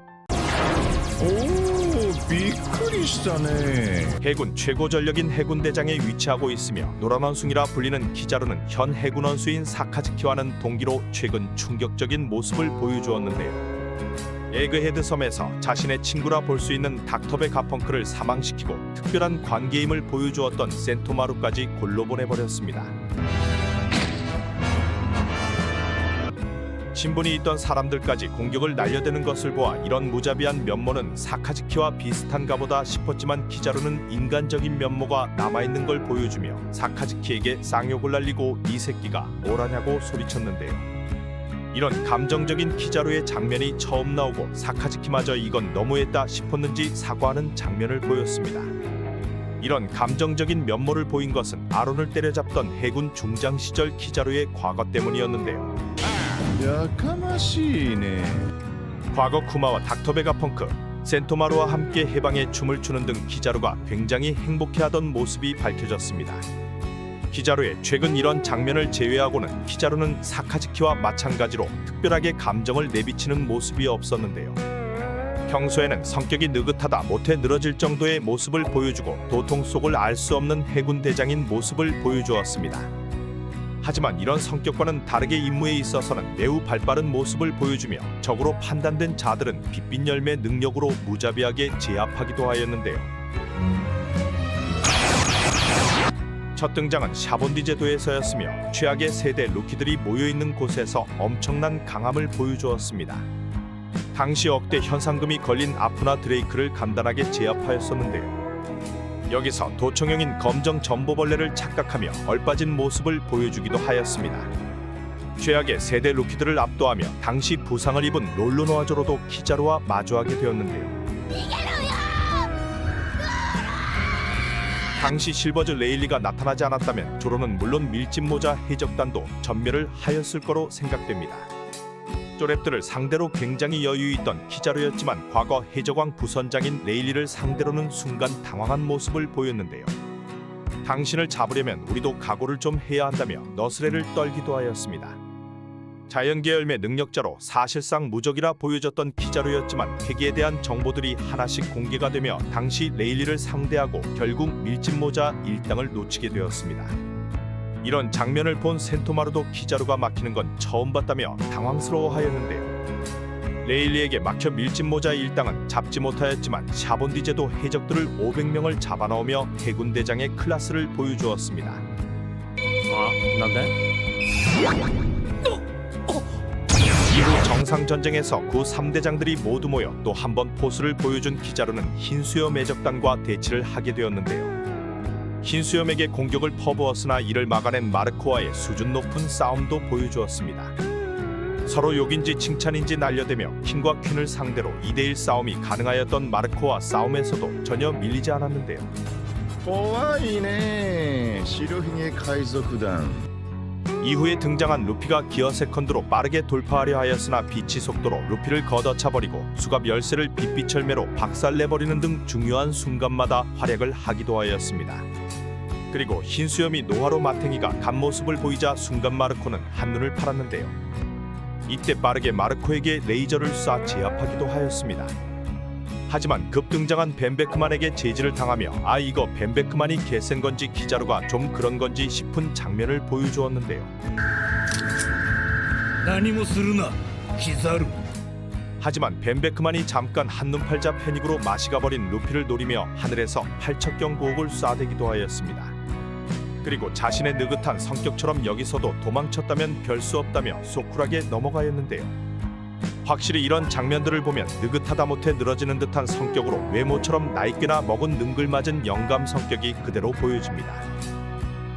びっくりしたね 해군 최고 전력인 해군 대장에 위치하고 있으며 노란 원숭이라 불리는 키자루는 현 해군 원수인 사카즈키와는 동기로 최근 충격적인 모습을 보여주었는데요. 에그헤드 섬에서 자신의 친구라 볼 수 있는 닥터베 가펑크를 사망시키고 특별한 관계임을 보여주었던 센토마루까지 골로 보내버렸습니다. 신분이 있던 사람들까지 공격을 날려대는 것을 보아 이런 무자비한 면모는 사카즈키와 비슷한가 보다 싶었지만 키자루는 인간적인 면모가 남아있는 걸 보여주며 사카즈키에게 쌍욕을 날리고 이 새끼가 뭐라냐고 소리쳤는데요. 이런 감정적인 키자루의 장면이 처음 나오고 사카즈키마저 이건 너무했다 싶었는지 사과하는 장면을 보였습니다. 이런 감정적인 면모를 보인 것은 아론을 때려잡던 해군 중장 시절 키자루의 과거 때문이었는데요. やかましいね 과거 쿠마와 닥터베가 펑크, 센토마루와 함께 해방의 춤을 추는 등 키자루가 굉장히 행복해하던 모습이 밝혀졌습니다. 키자루의 최근 이런 장면을 제외하고는 키자루는 사카즈키와 마찬가지로 특별하게 감정을 내비치는 모습이 없었는데요. 평소에는 성격이 느긋하다 못해 늘어질 정도의 모습을 보여주고 도통 속을 알 수 없는 해군 대장인 모습을 보여주었습니다. 하지만 이런 성격과는 다르게 임무에 있어서는 매우 발빠른 모습을 보여주며 적으로 판단된 자들은 빛빛 열매 능력으로 무자비하게 제압하기도 하였는데요. 첫 등장은 샤본디 제도에서였으며 최악의 세대 루키들이 모여있는 곳에서 엄청난 강함을 보여주었습니다. 당시 억대 현상금이 걸린 아프나 드레이크를 간단하게 제압하였었는데요. 여기서 도청형인 검정 전보벌레를 착각하며 얼빠진 모습을 보여주기도 하였습니다. 최악의 세대 루키들을 압도하며 당시 부상을 입은 롤로노아조로도 키자루와 마주하게 되었는데요. 당시 실버즈 레일리가 나타나지 않았다면 조로는 물론 밀짚모자 해적단도 전멸을 하였을 거로 생각됩니다. 쪼랩들을 상대로 굉장히 여유있던 키자루였지만 과거 해적왕 부선장인 레일리를 상대로는 순간 당황한 모습을 보였는데요. 당신을 잡으려면 우리도 각오를 좀 해야 한다며 너스레를 떨기도 하였습니다. 자연계열매 능력자로 사실상 무적이라 보여졌던 키자루였지만 회기에 대한 정보들이 하나씩 공개가 되며 당시 레일리를 상대하고 결국 밀짚모자 일당을 놓치게 되었습니다. 이런 장면을 본 센토마루도 키자루가 막히는 건 처음 봤다며 당황스러워하였는데요. 레일리에게 막혀 밀짚모자 일당은 잡지 못하였지만 샤본디제도 해적들을 500명을 잡아넣으며 해군 대장의 클래스를 보여주었습니다. 이후 정상전쟁에서 구 3대장들이 모두 모여 또 한 번 포수를 보여준 키자루는 흰수염 해적단과 대치를 하게 되었는데요. 흰수염에게 공격을 퍼부었으나 이를 막아낸 마르코와의 수준 높은 싸움도 보여주었습니다. 서로 욕인지 칭찬인지 날려대며 킹과 퀸을 상대로 2대1 싸움이 가능하였던 마르코와 싸움에서도 전혀 밀리지 않았는데요. 怖いね白ひげ海賊団 이후에 등장한 루피가 기어 세컨드로 빠르게 돌파하려 하였으나 빛의 속도로 루피를 걷어차버리고 수갑 열쇠를 빛빛철매로 박살내버리는 등 중요한 순간마다 활약을 하기도 하였습니다. 그리고 흰수염이 노하로 마탱이가 간 모습을 보이자 순간 마르코는 한눈을 팔았는데요. 이때 빠르게 마르코에게 레이저를 쏴 제압하기도 하였습니다. 하지만 급등장한 벤베크만에게 제지를 당하며 아 이거 벤베크만이 개센 건지 키자루가 좀 그런 건지 싶은 장면을 보여주었는데요. 何もするなキザル 하지만 벤베크만이 잠깐 한눈 팔자 패닉으로 마시가 버린 루피를 노리며 하늘에서 팔척경 고옥을 쏴대기도 하였습니다. 그리고 자신의 느긋한 성격처럼 여기서도 도망쳤다면 별 수 없다며 소쿨하게 넘어가였는데요. 확실히 이런 장면들을 보면 느긋하다 못해 늘어지는 듯한 성격으로 외모처럼 나이꽤나 먹은 능글맞은 영감 성격이 그대로 보여집니다.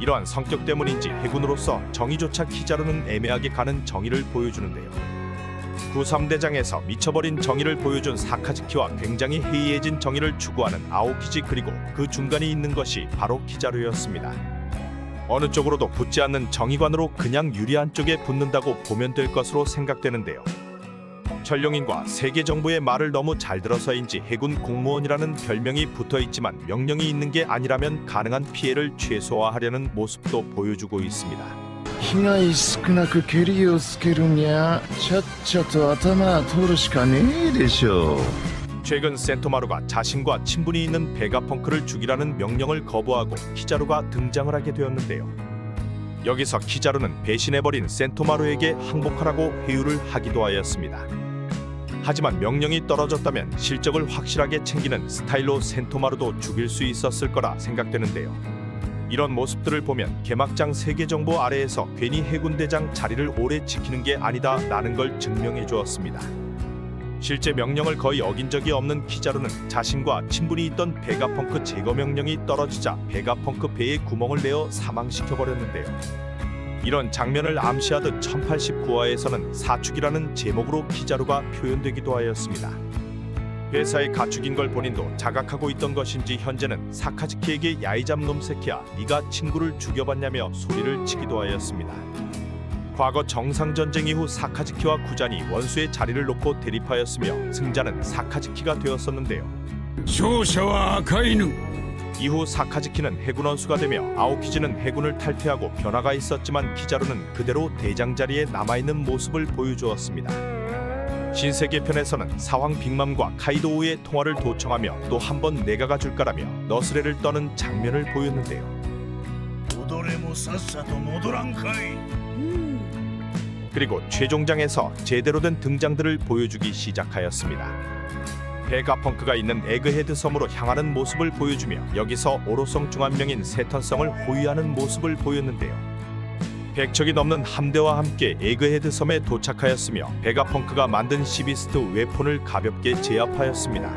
이러한 성격 때문인지 해군으로서 정의조차 키자루는 애매하게 가는 정의를 보여주는데요. 구 3대장에서 미쳐버린 정의를 보여준 사카즈키와 굉장히 해이해진 정의를 추구하는 아오키지 그리고 그 중간에 있는 것이 바로 키자루였습니다. 어느 쪽으로도 붙지 않는 정의관으로 그냥 유리한 쪽에 붙는다고 보면 될 것으로 생각되는데요. 전룡인과 세계 정부의 말을 너무 잘 들어서인지 해군 공무원이라는 별명이 붙어있지만 명령이 있는 게 아니라면 가능한 피해를 최소화하려는 모습도 보여주고 있습니다. 被害少なくケリをつけるにゃちゃっちゃと頭取るしかねえでしょう 최근 센토마루가 자신과 친분이 있는 베가펑크를 죽이라는 명령을 거부하고 키자루가 등장을 하게 되었는데요. 여기서 키자루는 배신해버린 센토마루에게 항복하라고 회유를 하기도 하였습니다. 하지만 명령이 떨어졌다면 실적을 확실하게 챙기는 스타일로 센토마루도 죽일 수 있었을 거라 생각되는데요. 이런 모습들을 보면 개막장 세계정보 아래에서 괜히 해군대장 자리를 오래 지키는 게 아니다라는 걸 증명해 주었습니다. 실제 명령을 거의 어긴 적이 없는 키자루는 자신과 친분이 있던 베가펑크 제거 명령이 떨어지자 베가펑크 배에 구멍을 내어 사망시켜버렸는데요. 이런 장면을 암시하듯 1089화에서는 사축이라는 제목으로 키자루가 표현되기도 하였습니다. 회사에 가축인 걸 본인도 자각하고 있던 것인지 현재는 사카즈키에게 야이잡 놈 새끼야 네가 친구를 죽여봤냐며 소리를 치기도 하였습니다. 과거 정상전쟁 이후 사카즈키와 구잔이 원수의 자리를 놓고 대립하였으며 승자는 사카즈키가 되었었는데요. 勝者は赤犬 이후 사카즈키는 해군 원수가 되며 아오키즈는 해군을 탈퇴하고 변화가 있었지만 키자루는 그대로 대장 자리에 남아있는 모습을 보여주었습니다. 신세계편에서는 사황 빅맘과 카이도우의 통화를 도청하며 또 한 번 내가 가줄까라며 너스레를 떠는 장면을 보였는데요. 踊れもさっさと戻らんかい 그리고 최종장에서 제대로 된 등장들을 보여주기 시작하였습니다. 베가펑크가 있는 에그헤드 섬으로 향하는 모습을 보여주며 여기서 오로성 중 한 명인 세턴성을 호위하는 모습을 보였는데요. 100척이 넘는 함대와 함께 에그헤드 섬에 도착하였으며 베가펑크가 만든 시비스트 웨폰을 가볍게 제압하였습니다.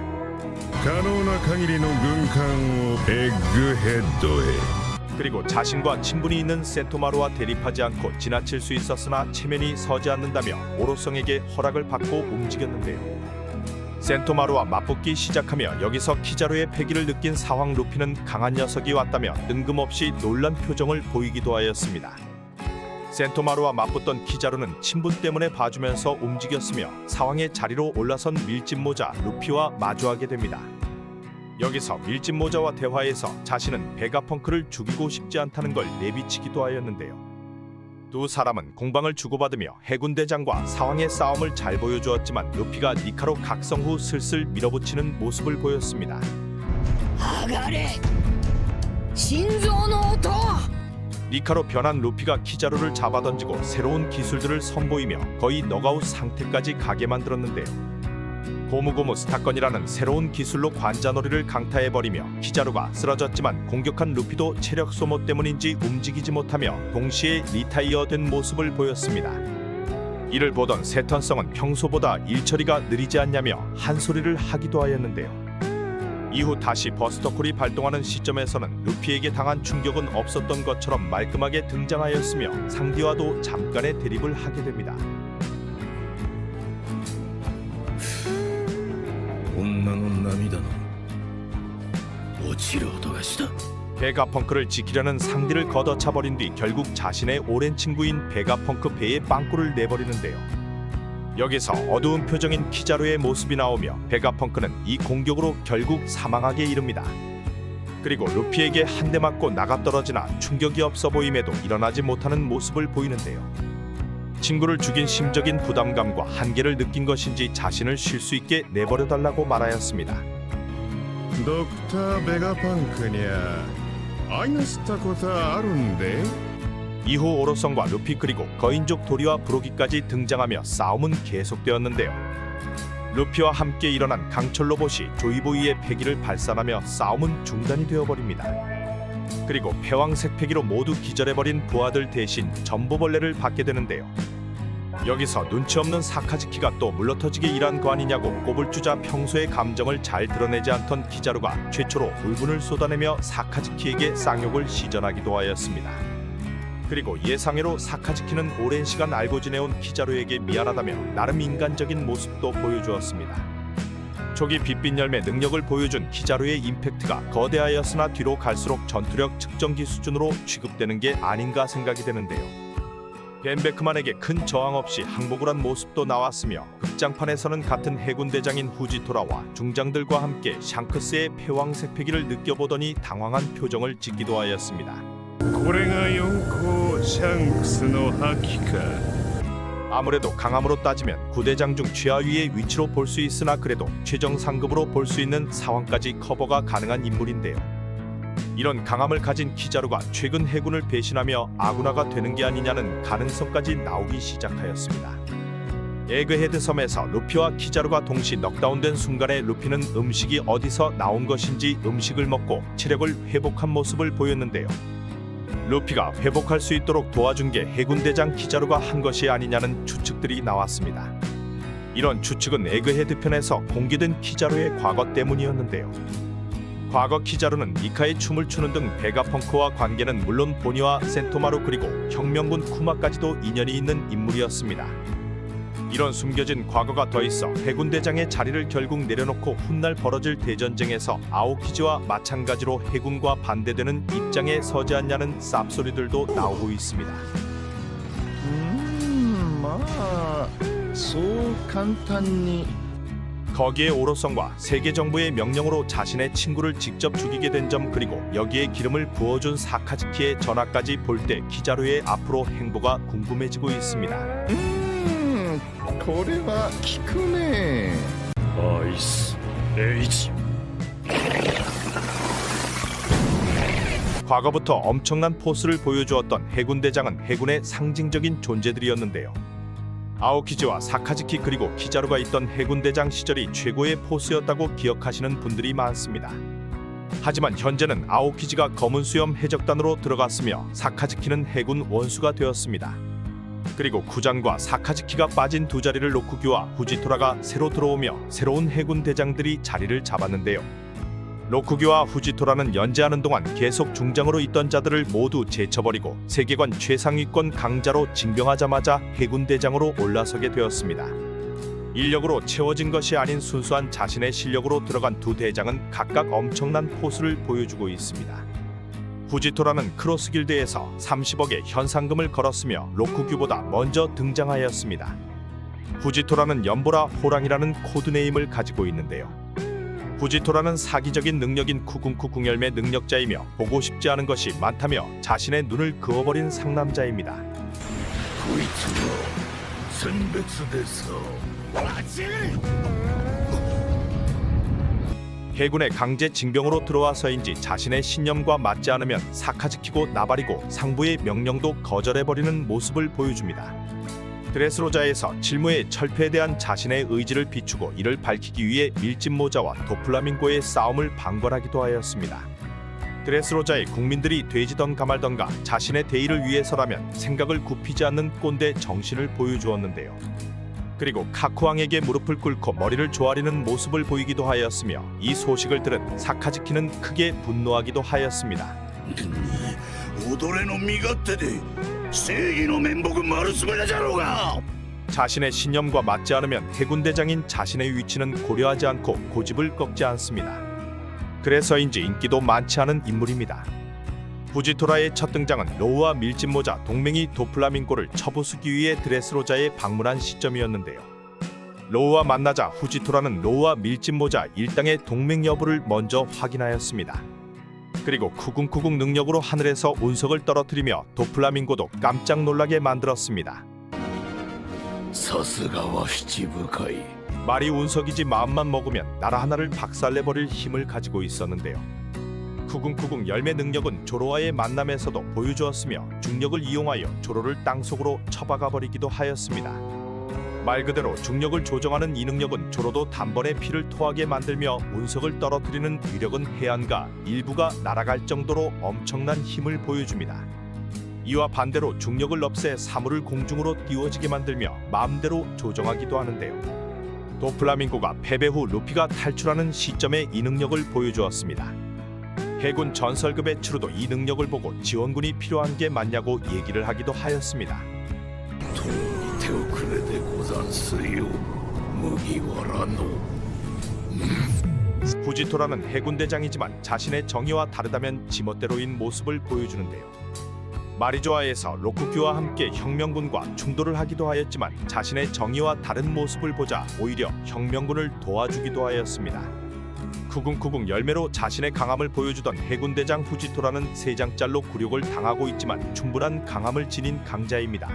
可能な限りの軍艦をエッグヘッドへ 그리고 자신과 친분이 있는 센토마루와 대립하지 않고 지나칠 수 있었으나 체면이 서지 않는다며 오로성에게 허락을 받고 움직였는데요. 센토마루와 맞붙기 시작하며 여기서 키자루의 패기를 느낀 사황 루피는 강한 녀석이 왔다며 뜬금없이 놀란 표정을 보이기도 하였습니다. 센토마루와 맞붙던 키자루는 친분 때문에 봐주면서 움직였으며 사황의 자리로 올라선 밀짚모자 루피와 마주하게 됩니다. 여기서 밀짚모자와 대화에서 자신은 베가펑크를 죽이고 싶지 않다는 걸 내비치기도 하였는데요. 두 사람은 공방을 주고받으며 해군대장과 사황의 싸움을 잘 보여주었지만 루피가 니카로 각성 후 슬슬 밀어붙이는 모습을 보였습니다. 上がれ心臓の音 니카로 변한 루피가 키자루를 잡아던지고 새로운 기술들을 선보이며 거의 너가웃 상태까지 가게 만들었는데요. 고무고무 스타건이라는 새로운 기술로 관자놀이를 강타해버리며 키자루가 쓰러졌지만 공격한 루피도 체력 소모 때문인지 움직이지 못하며 동시에 리타이어된 모습을 보였습니다. 이를 보던 세턴성은 평소보다 일처리가 느리지 않냐며 한 소리를 하기도 하였는데요. 이후 다시 버스터콜이 발동하는 시점에서는 루피에게 당한 충격은 없었던 것처럼 말끔하게 등장하였으며 상디와도 잠깐의 대립을 하게 됩니다. 女の涙の落ちる音がした 베가펑크를 지키려는 상디를 걷어차버린 뒤 결국 자신의 오랜 친구인 베가펑크 배에 빵꾸를 내버리는데요. 여기서 어두운 표정인 키자루의 모습이 나오며 베가펑크는 이 공격으로 결국 사망하게 이릅니다. 그리고 루피에게 한 대 맞고 나가떨어지나 충격이 없어 보임에도 일어나지 못하는 모습을 보이는데요. 친구를 죽인 심적인 부담감과 한계를 느낀 것인지 자신을 쉴 수 있게 내버려달라고 말하였습니다. ドクターベガパンクにゃ愛のしたことあるんで 이후 오로성과 루피 그리고 거인족 도리와 브로기까지 등장하며 싸움은 계속되었는데요. 루피와 함께 일어난 강철 로봇이 조이보이의 패기를 발산하며 싸움은 중단이 되어버립니다. 그리고 패왕색 패기로 모두 기절해버린 부하들 대신 전보벌레를 받게 되는데요. 여기서 눈치 없는 사카즈키가 또 물러터지게 일한 거 아니냐고 꼬불주자 평소의 감정을 잘 드러내지 않던 키자루가 최초로 울분을 쏟아내며 사카즈키에게 쌍욕을 시전하기도 하였습니다. 그리고 예상외로 사카즈키는 오랜 시간 알고 지내온 키자루에게 미안하다며 나름 인간적인 모습도 보여주었습니다. 초기 빛빛 열매 능력을 보여준 키자루의 임팩트가 거대하였으나 뒤로 갈수록 전투력 측정기 수준으로 취급되는 게 아닌가 생각이 되는데요. 벤베크만에게 큰 저항 없이 항복을 한 모습도 나왔으며 극장판에서는 같은 해군 대장인 후지토라와 중장들과 함께 샹크스의 패왕색 패기를 느껴보더니 당황한 표정을 짓기도 하였습니다. これが四皇シャンクスの覇気か 아무래도 강함으로 따지면 구대장 중 최하위의 위치로 볼 수 있으나 그래도 최정 상급으로 볼 수 있는 상황까지 커버가 가능한 인물인데요. 이런 강함을 가진 키자루가 최근 해군을 배신하며 아군화가 되는 게 아니냐는 가능성까지 나오기 시작하였습니다. 에그헤드 섬에서 루피와 키자루가 동시 넉다운된 순간에 루피는 음식이 어디서 나온 것인지 음식을 먹고 체력을 회복한 모습을 보였는데요. 루피가 회복할 수 있도록 도와준 게 해군대장 키자루가 한 것이 아니냐는 추측들이 나왔습니다. 이런 추측은 에그헤드 편에서 공개된 키자루의 과거 때문이었는데요. 과거 키자루는 이카의 춤을 추는 등 베가펑크와 관계는 물론 보니와 센토마루 그리고 혁명군 쿠마까지도 인연이 있는 인물이었습니다. 이런 숨겨진 과거가 더 있어 해군대장의 자리를 결국 내려놓고 훗날 벌어질 대전쟁에서 아오키지와 마찬가지로 해군과 반대되는 입장에 서지 않냐는 쌉소리들도 나오고 있습니다. まあそう簡単に 거기에 오로성과 세계 정부의 명령으로 자신의 친구를 직접 죽이게 된 점 그리고 여기에 기름을 부어준 사카즈키의 전화까지 볼 때 키자루의 앞으로 행보가 궁금해지고 있습니다. これは効くね。アイス H 과거부터 엄청난 포스를 보여주었던 해군대장은 해군의 상징적인 존재들이었는데요. 아오키지와 사카즈키 그리고 키자루가 있던 해군대장 시절이 최고의 포스였다고 기억하시는 분들이 많습니다. 하지만 현재는 아오키지가 검은 수염 해적단으로 들어갔으며 사카즈키는 해군 원수가 되었습니다. 그리고 구장과 사카즈키가 빠진 두 자리를 로쿠규와 후지토라가 새로 들어오며 새로운 해군 대장들이 자리를 잡았는데요. 로쿠규와 후지토라는 연재하는 동안 계속 중장으로 있던 자들을 모두 제쳐버리고 세계관 최상위권 강자로 징병하자마자 해군 대장으로 올라서게 되었습니다. 인력으로 채워진 것이 아닌 순수한 자신의 실력으로 들어간 두 대장은 각각 엄청난 포스를 보여주고 있습니다. 후지토라는 크로스길드에서 30억의 현상금을 걸었으며 로쿠규보다 먼저 등장하였습니다. 후지토라는 연보라 호랑이라는 코드네임을 가지고 있는데요. 후지토라는 사기적인 능력인 쿠군쿠 궁열매 능력자이며 보고 싶지 않은 것이 많다며 자신의 눈을 그어버린 상남자입니다. こいつは選別ですか。 해군의 강제 징병으로 들어와서인지 자신의 신념과 맞지 않으면 사카즈키고 나발이고 상부의 명령도 거절해버리는 모습을 보여줍니다. 드레스로자에서 질무의 철폐에 대한 자신의 의지를 비추고 이를 밝히기 위해 밀짚모자와 도플라밍고의 싸움을 방관하기도 하였습니다. 드레스로자의 국민들이 돼지던가 말던가 자신의 대의를 위해서라면 생각을 굽히지 않는 꼰대 정신을 보여주었는데요. 그리고 카쿠왕에게 무릎을 꿇고 머리를 조아리는 모습을 보이기도 하였으며 이 소식을 들은 사카즈키는 크게 분노하기도 하였습니다. 踊れの身勝手で正義の面目丸すべてじゃろうが。 자신의 신념과 맞지 않으면 해군대장인 자신의 위치는 고려하지 않고 고집을 꺾지 않습니다. 그래서인지 인기도 많지 않은 인물입니다. 후지토라의 첫 등장은 로우와 밀짚모자 동맹이 도플라밍고를 쳐부수기 위해 드레스로자에 방문한 시점이었는데요. 로우와 만나자 후지토라는 로우와 밀짚모자 일당의 동맹 여부를 먼저 확인하였습니다. 그리고 쿠궁쿠궁 능력으로 하늘에서 운석을 떨어뜨리며 도플라밍고도 깜짝 놀라게 만들었습니다. さすがは七深い。 말이 운석이지 마음만 먹으면 나라 하나를 박살내버릴 힘을 가지고 있었는데요. 쿠궁쿠궁 열매 능력은 조로와의 만남에서도 보여주었으며 중력을 이용하여 조로를 땅속으로 처박아버리기도 하였습니다. 말 그대로 중력을 조정하는 이 능력은 조로도 단번에 피를 토하게 만들며 운석을 떨어뜨리는 위력은 해안가 일부가 날아갈 정도로 엄청난 힘을 보여줍니다. 이와 반대로 중력을 없애 사물을 공중으로 띄워지게 만들며 마음대로 조정하기도 하는데요. 도플라밍고가 패배 후 루피가 탈출하는 시점에 이 능력을 보여주었습니다. 해군 전설급의 추루도 이 능력을 보고 지원군이 필요한 게 맞냐고 얘기를 하기도 하였습니다. 手遅れでござんすよ麦わらの。 후지토라는 해군대장이지만 자신의 정의와 다르다면 지멋대로인 모습을 보여주는데요. 마리조아에서 로쿠규와 함께 혁명군과 충돌을 하기도 하였지만 자신의 정의와 다른 모습을 보자 오히려 혁명군을 도와주기도 하였습니다. 쿠궁쿠궁 열매로 자신의 강함을 보여주던 해군대장 후지토라는 3장짤로 굴욕을 당하고 있지만 충분한 강함을 지닌 강자입니다.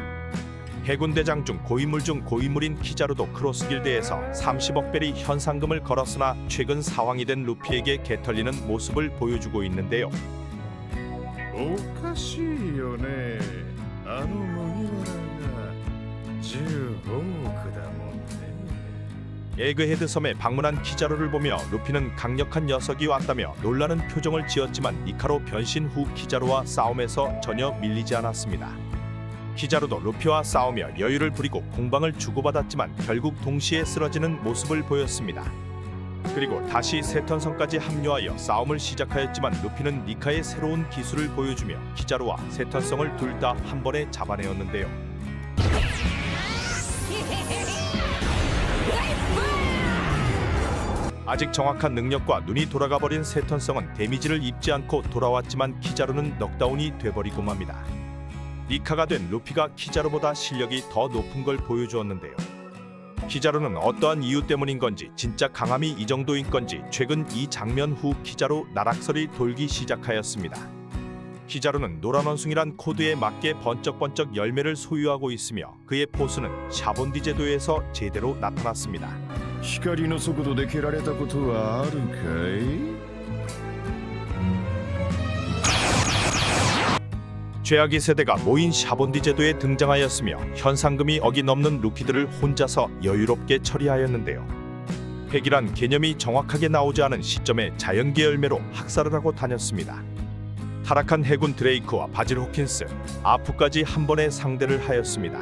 해군대장 중 고인물 중 고인물인 키자루도 크로스길드에서 30억 벨이 현상금을 걸었으나 최근 사왕이 된 루피에게 개털리는 모습을 보여주고 있는데요. おかしいよね。あの麦わらが15億だもんね。 에그헤드 섬에 방문한 키자루를 보며 루피는 강력한 녀석이 왔다며 놀라는 표정을 지었지만 니카로 변신 후 키자루와 싸움에서 전혀 밀리지 않았습니다. 키자루도 루피와 싸우며 여유를 부리고 공방을 주고받았지만 결국 동시에 쓰러지는 모습을 보였습니다. 그리고 다시 세턴성까지 합류하여 싸움을 시작하였지만 루피는 니카의 새로운 기술을 보여주며 키자루와 세턴성을 둘 다 한 번에 잡아내었는데요. 아직 정확한 능력과 눈이 돌아가버린 세턴성은 데미지를 입지 않고 돌아왔지만 키자루는 넉다운이 돼버리고 맙니다. 니카가 된 루피가 키자루보다 실력이 더 높은 걸 보여주었는데요. 키자루는 어떠한 이유 때문인 건지 진짜 강함이 이 정도인 건지 최근 이 장면 후 키자루 나락설이 돌기 시작하였습니다. 키자루는 노란 원숭이란 코드에 맞게 번쩍번쩍 열매를 소유하고 있으며 그의 포스는 샤본디제도에서 제대로 나타났습니다. 光の速度で蹴られたことはあるかい？ 죄악의 세대가 모인 샤본디 제도에 등장하였으며 현상금이 억이 넘는 루피들을 혼자서 여유롭게 처리하였는데요. 핵이란 개념이 정확하게 나오지 않은 시점에 자연계 열매로 학살을 하고 다녔습니다. 타락한 해군 드레이크와 바질 호킨스, 아프까지 한 번에 상대를 하였습니다.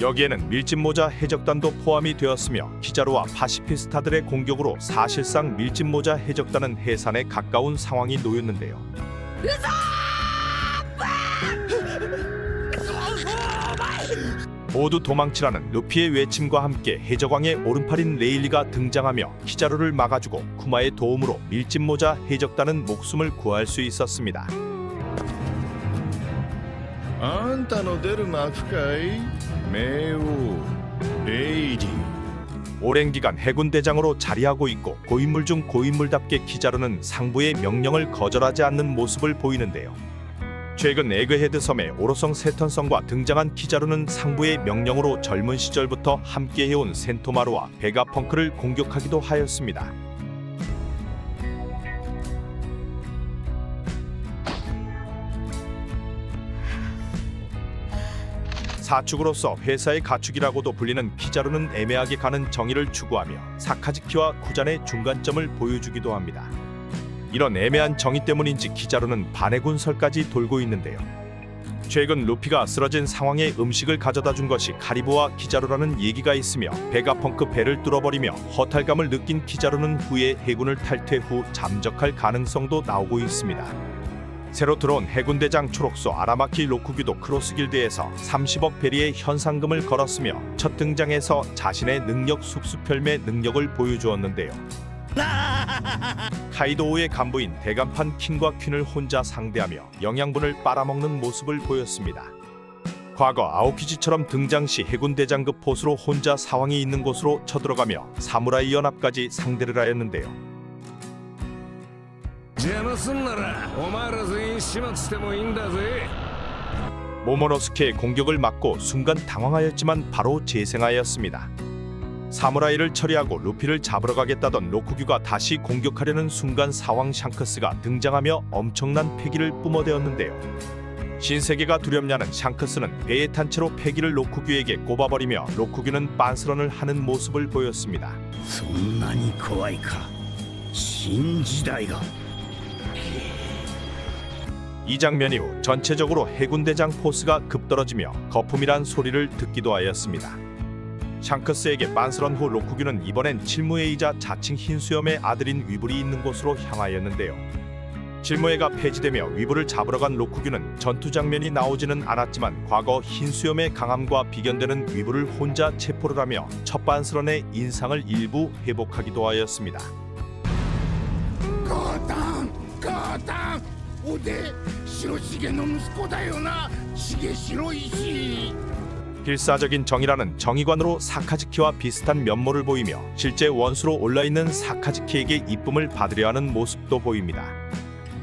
여기에는 밀짚모자 해적단도 포함이 되었으며 키자루와 파시피스타들의 공격으로 사실상 밀짚모자 해적단은 해산에 가까운 상황이 놓였는데요. 모두 도망치라는 루피의 외침과 함께 해적왕의 오른팔인 레일리가 등장하며 키자루를 막아주고 쿠마의 도움으로 밀짚모자 해적단은 목숨을 구할 수 있었습니다. あんたの出る幕かい？冥王レイリー。 오랜 기간 해군 대장으로 자리하고 있고 고인물 중 고인물답게 키자루는 상부의 명령을 거절하지 않는 모습을 보이는데요. 최근 에그헤드 섬의 오로성 세턴성과 등장한 키자루는 상부의 명령으로 젊은 시절부터 함께해온 센토마루와 베가펑크를 공격하기도 하였습니다. 사축으로서 회사의 가축이라고도 불리는 키자루는 애매하게 가는 정의를 추구하며 사카즈키와 쿠잔의 중간점을 보여주기도 합니다. 이런 애매한 정의 때문인지 키자루는 반해군설까지 돌고 있는데요. 최근 루피가 쓰러진 상황에 음식을 가져다 준 것이 카리브와 키자루라는 얘기가 있으며 베가펑크 배를 뚫어버리며 허탈감을 느낀 키자루는 후에 해군을 탈퇴 후 잠적할 가능성도 나오고 있습니다. 새로 들어온 해군대장 초록소 아라마키 로쿠규도 크로스길드에서 30억 베리의 현상금을 걸었으며 첫 등장에서 자신의 능력 숲수펠매 능력을 보여주었는데요. 카이도우의 간부인 대간판 킹과 퀸을 혼자 상대하며 영양분을 빨아먹는 모습을 보였습니다. 과거 아오키지처럼 등장 시 해군대장급 포수로 혼자 사왕이 있는 곳으로 쳐들어가며 사무라이 연합까지 상대를 하였는데요. 邪魔すんならお前ら全員始末してもいいんだぜ。 모모노스케의 공격을 맞고 순간 당황하였지만 바로 재생하였습니다. 사무라이를 처리하고 루피를 잡으러 가겠다던 로쿠규가 다시 공격하려는 순간 사왕 샹크스가 등장하며 엄청난 패기를 뿜어대었는데요. 신세계가 두렵냐는 샹크스는 배에 탄 채로 패기를 로쿠규에게 꼽아버리며 로쿠규는 빤스런을 하는 모습을 보였습니다. そんなに怖いか新時代が 이 장면 이후 전체적으로 해군대장 포스가 급떨어지며 거품이란 소리를 듣기도 하였습니다. 샹크스에게 빤스런 후 로쿠규는 이번엔 칠무에이자 자칭 흰수염의 아들인 위불이 있는 곳으로 향하였는데요. 칠무에가 폐지되며 위불을 잡으러 간 로쿠규는 전투 장면이 나오지는 않았지만 과거 흰수염의 강함과 비견되는 위불을 혼자 체포를 하며 첫 빤스런의 인상을 일부 회복하기도 하였습니다. ゴータンおで城重の息子だよな重城石。 필사적인 정의라는 정의관으로 사카즈키와 비슷한 면모를 보이며 실제 원수로 올라있는 사카즈키에게 이쁨을 받으려 하는 모습도 보입니다.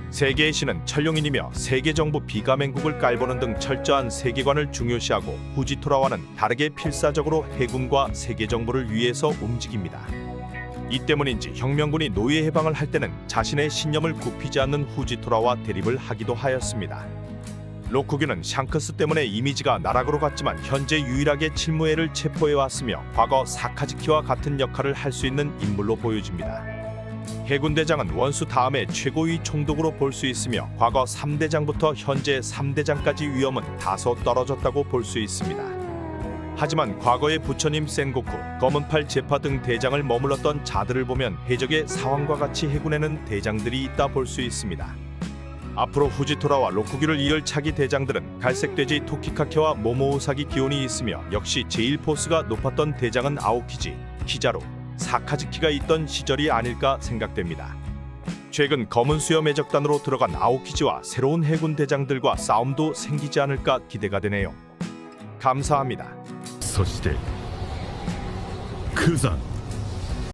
세계의 신은 천룡인이며 세계정부 비가맹국을 깔보는 등 철저한 세계관을 중요시하고 후지토라와는 다르게 필사적으로 해군과 세계정부를 위해서 움직입니다. 이 때문인지 혁명군이 노예 해방을 할 때는 자신의 신념을 굽히지 않는 후지토라와 대립을 하기도 하였습니다. 로쿠규는 샹크스 때문에 이미지가 나락으로 갔지만 현재 유일하게 칠무에를 체포해왔으며 과거 사카즈키와 같은 역할을 할 수 있는 인물로 보여집니다. 해군대장은 원수 다음에 최고위 총독으로 볼 수 있으며 과거 3대장부터 현재 3대장까지 위험은 다소 떨어졌다고 볼 수 있습니다. 하지만 과거의 부처님 센고쿠, 검은팔 제파 등 대장을 머물렀던 자들을 보면 해적의 사왕과 같이 해군에는 대장들이 있다 볼 수 있습니다. 앞으로 후지토라와 로쿠규를 이을 차기 대장들은 갈색돼지 토키카케와 모모우사기 기온이 있으며 역시 제1포스가 높았던 대장은 아오키지, 히자루, 사카즈키가 있던 시절이 아닐까 생각됩니다. 최근 검은 수염 해적단으로 들어간 아오키지와 새로운 해군 대장들과 싸움도 생기지 않을까 기대가 되네요. 감사합니다. そしてクザン